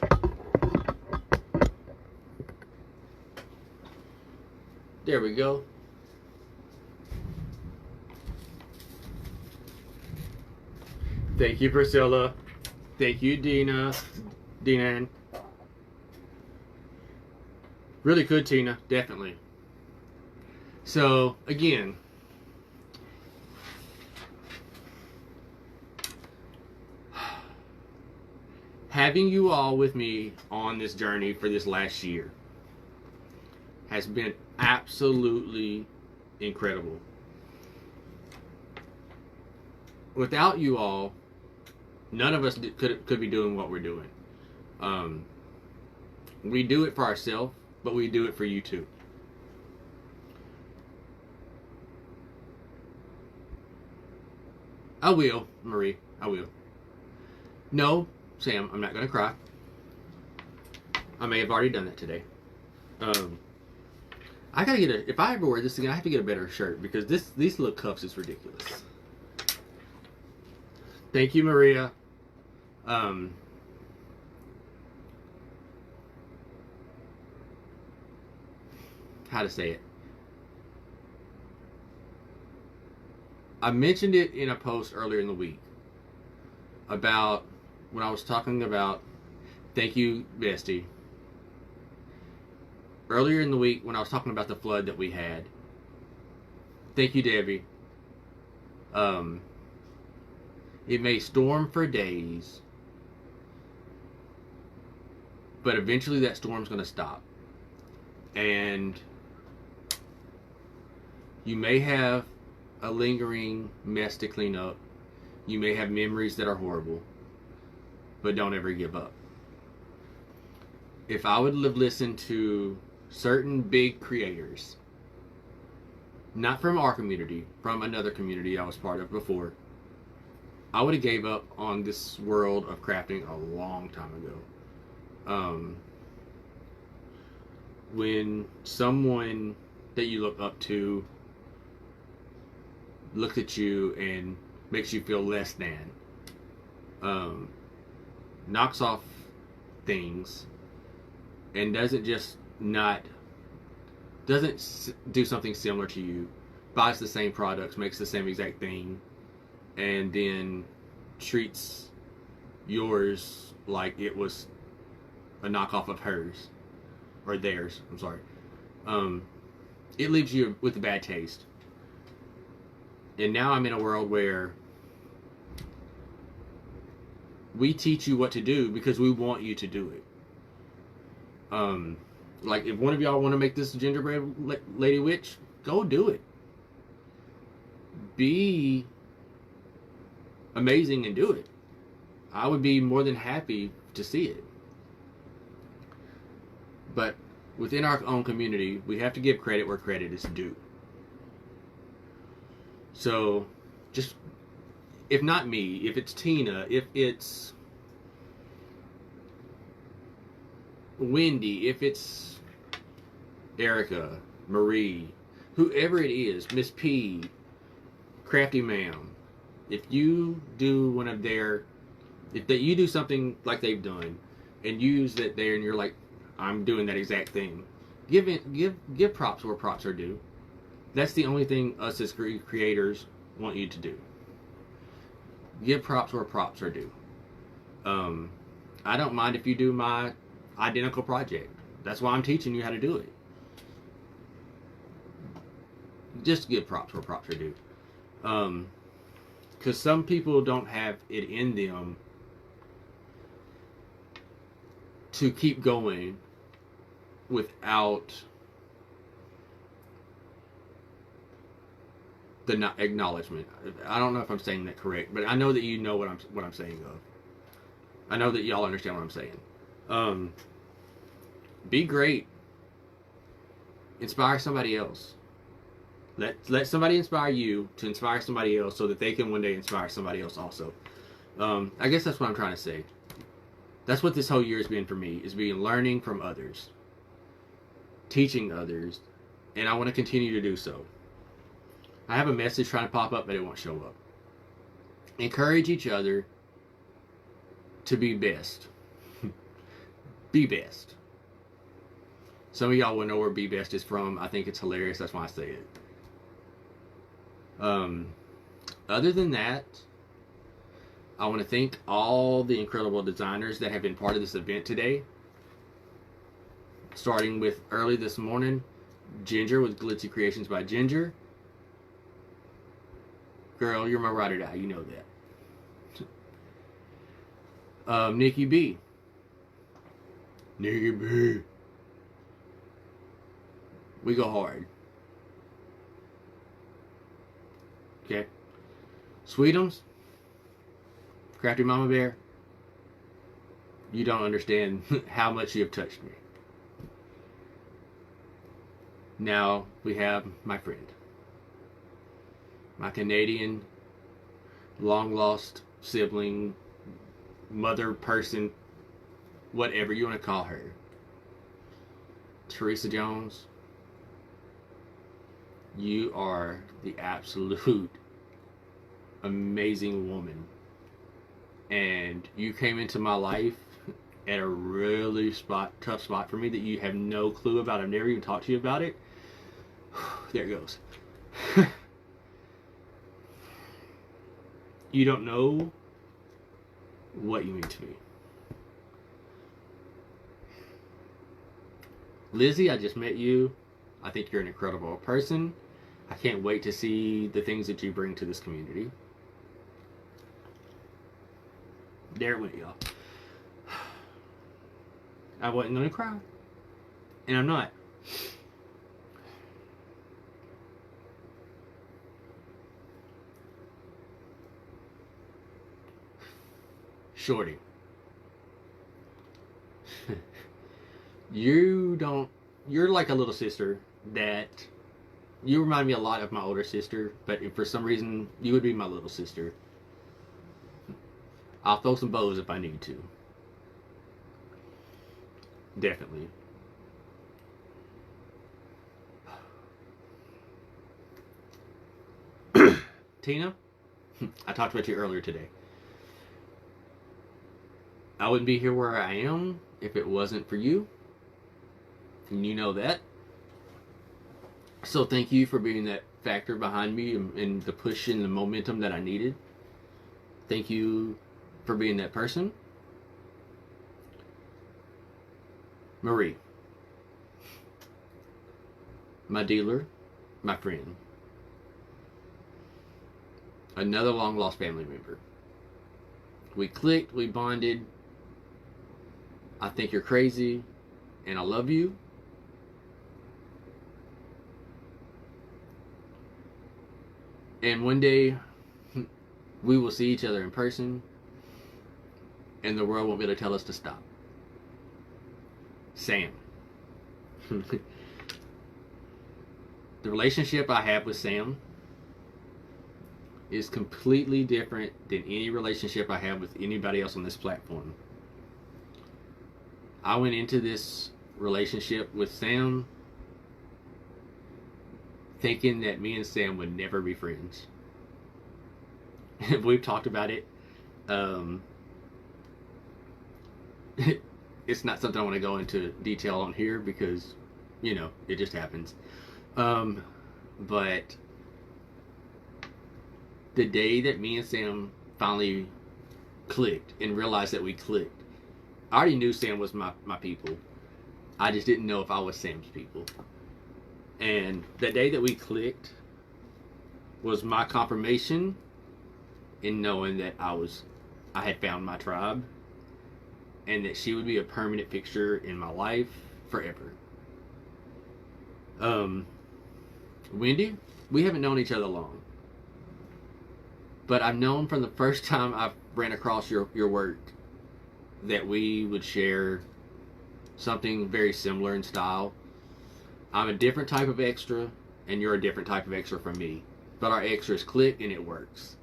There we go. Thank you, Priscilla. Thank you, Dina. Really good, Tina. Definitely. So, again, having you all with me on this journey for this last year has been absolutely incredible. Without you all, none of us could be doing what we're doing. We do it for ourselves, but we do it for you too. I will, Marie. I will. No, Sam, I'm not going to cry. I may have already done that today. I gotta get if I ever wear this again, I have to get a better shirt because these little cuffs is ridiculous. Thank you, Maria. How to say it? I mentioned it in a post earlier in the week about when I was talking about, thank you, Bestie. Earlier in the week when I was talking about the flood that we had. Thank you, Debbie. It may storm for days, but eventually that storm's going to stop. And you may have a lingering mess to clean up. You may have memories that are horrible, but don't ever give up. If I would have listened to certain big creators, not from our community, from another community I was part of before, I would have gave up on this world of crafting a long time ago. When someone that you look up to looks at you and makes you feel less than, knocks off things and doesn't do something similar to you, buys the same products, makes the same exact thing, and then treats yours like it was a knockoff of hers or theirs. I'm sorry. It leaves you with a bad taste. And now I'm in a world where we teach you what to do because we want you to do it. Like if one of y'all want to make this gingerbread lady witch, go do it. Be amazing and do it. I would be more than happy to see it. But within our own community, we have to give credit where credit is due. So, just, if not me, if it's Tina, if it's Wendy, if it's Erica, Marie, whoever it is, Miss P, Crafty Ma'am, if you do one of their, if you do something like they've done, and use that there, and you're like, I'm doing that exact thing, give props where props are due. That's the only thing us as creators want you to do. Give props where props are due. I don't mind if you do my identical project. That's why I'm teaching you how to do it. Just give props where props are due. Because some people don't have it in them to keep going without the acknowledgement. I don't know if I'm saying that correct, but I know that you know what I'm saying of. I know that y'all understand what I'm saying. Be great. Inspire somebody else. Let somebody inspire you to inspire somebody else so that they can one day inspire somebody else also. I guess that's what I'm trying to say. That's what this whole year has been for me, is being learning from others. teaching others, and I want to continue to do so. I have a message trying to pop up, but it won't show up. Encourage each other to be best. Be best. Some of y'all will know where be best is from. I think it's hilarious. That's why I say it. Other than that, I want to thank all the incredible designers that have been part of this event today. Starting with early this morning, Ginger with Glitzy Creations by Ginger. Girl, you're my ride or die. You know that. Nikki B. Nikki B. We go hard. Okay. Sweetums. Crafty Mama Bear. You don't understand how much you have touched me. Now we have my friend. My Canadian long lost sibling, mother person, whatever you want to call her. Teresa Jones. You are the absolute amazing woman. And you came into my life at a really tough spot for me that you have no clue about. I've never even talked to you about it. There it goes. You don't know what you mean to me. Lizzie, I just met you. I think you're an incredible person. I can't wait to see the things that you bring to this community. There it went, y'all. I wasn't going to cry. And I'm not. Shorty. You're like a little sister that you remind me a lot of my older sister, but if for some reason you would be my little sister. I'll throw some bows if I need to. Definitely. Tina, I talked about you earlier today. I wouldn't be here where I am if it wasn't for you. And you know that. So thank you for being that factor behind me and the push and the momentum that I needed. Thank you for being that person. Marie. My dealer, my friend. Another long lost family member. We clicked, we bonded. I think you're crazy, and I love you. And one day, we will see each other in person, and the world won't be able to tell us to stop. Sam. The relationship I have with Sam is completely different than any relationship I have with anybody else on this platform. I went into this relationship with Sam thinking that me and Sam would never be friends. We've talked about it. It's not something I want to go into detail on here because, you know, it just happens. But the day that me and Sam finally clicked and realized that we clicked, I already knew Sam was my people. I just didn't know if I was Sam's people. And the day that we clicked was my confirmation in knowing that I had found my tribe and that she would be a permanent fixture in my life forever. Wendy, we haven't known each other long, but I've known from the first time I ran across your work that we would share something very similar in style. I'm a different type of extra, and you're a different type of extra from me, but our extras click and it works.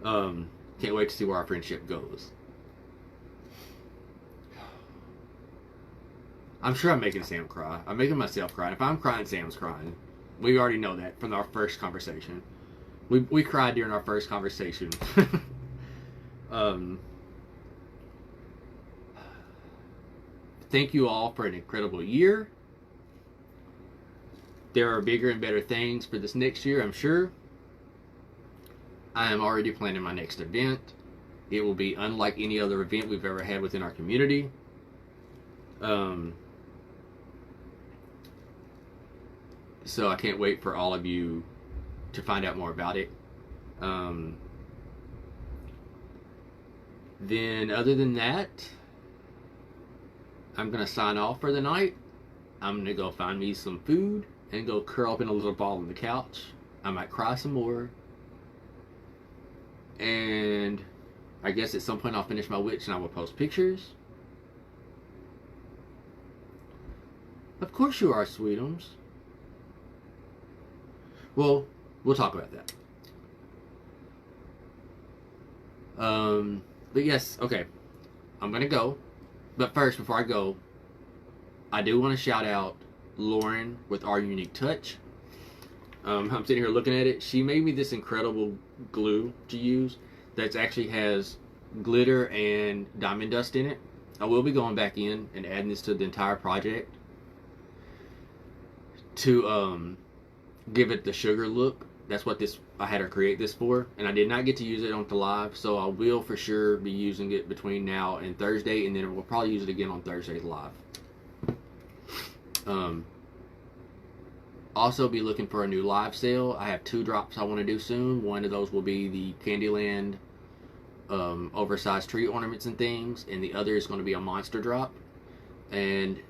Can't wait to see where our friendship goes. I'm sure I'm making Sam cry. I'm making myself cry. If I'm crying, Sam's crying. We already know that from our first conversation. We cried during our first conversation. Thank you all for an incredible year. There are bigger and better things for this next year, I'm sure. I am already planning my next event. It will be unlike any other event we've ever had within our community. So I can't wait for all of you to find out more about it. Then other than that, I'm going to sign off for the night. I'm going to go find me some food and go curl up in a little ball on the couch. I might cry some more. And I guess at some point I'll finish my witch and I will post pictures. Of course you are, sweetums. Well, we'll talk about that. But yes, okay. I'm gonna go. But first, before I go, I do want to shout out Lauren with Our Unique Touch. I'm sitting here looking at it. She made me this incredible glue to use that actually has glitter and diamond dust in it. I will be going back in and adding this to the entire project to give it the sugar look. That's what I had her create this for, and I did not get to use it on the live, so I will for sure be using it between now and Thursday, and then we'll probably use it again on Thursday's live. Also be looking for a new live sale. I have 2 drops I want to do soon. One of those will be the Candyland oversized tree ornaments and things, and the other is going to be a monster drop. And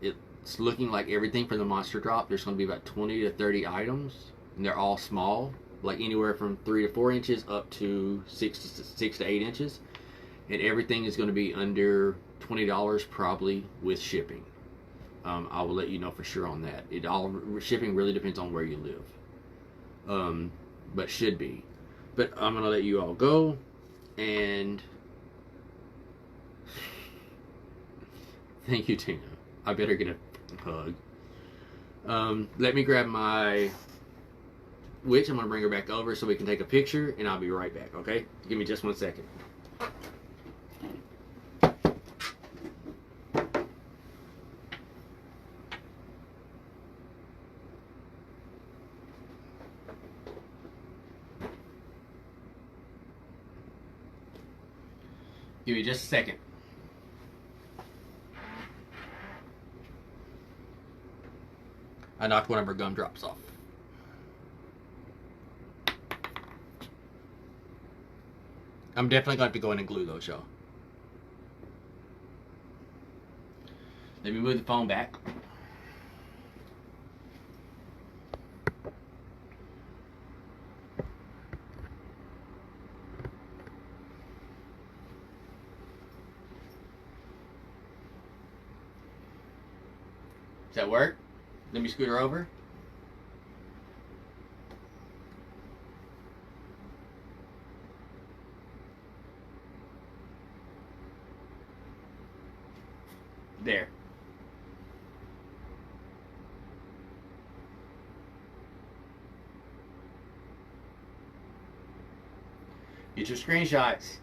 it's looking like everything for the monster drop, there's going to be about 20 to 30 items, and they're all small, like anywhere from 3 to 4 inches up to 6 to 8 inches, and everything is going to be under $20 probably with shipping. I will let you know for sure on that. Shipping really depends on where you live, but should be. But I'm gonna let you all go, and thank you, Tina. I better get a hug. Let me grab my witch. I'm gonna bring her back over so we can take a picture, and I'll be right back. Okay? Give me just 1 second. Give me just a second. I knocked one of her gumdrops off. I'm definitely going to have to go in and glue those, y'all. Let me move the phone back. Does that work? Let me scoot her over. There. Get your screenshots.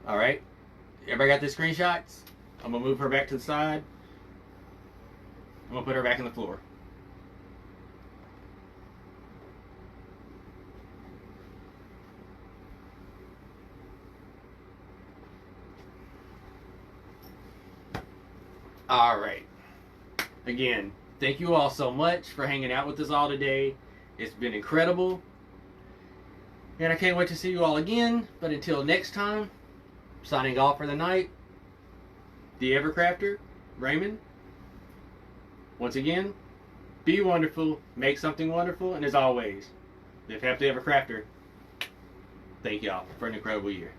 Alright, everybody got the screenshots? I'm going to move her back to the side. I'm going to put her back on the floor. Alright. Again, thank you all so much for hanging out with us all today. It's been incredible. And I can't wait to see you all again. But until next time, signing off for the night, the Evercrafter, Raymond. Once again, be wonderful, make something wonderful, and as always, live happily, Evercrafter. Thank y'all for an incredible year.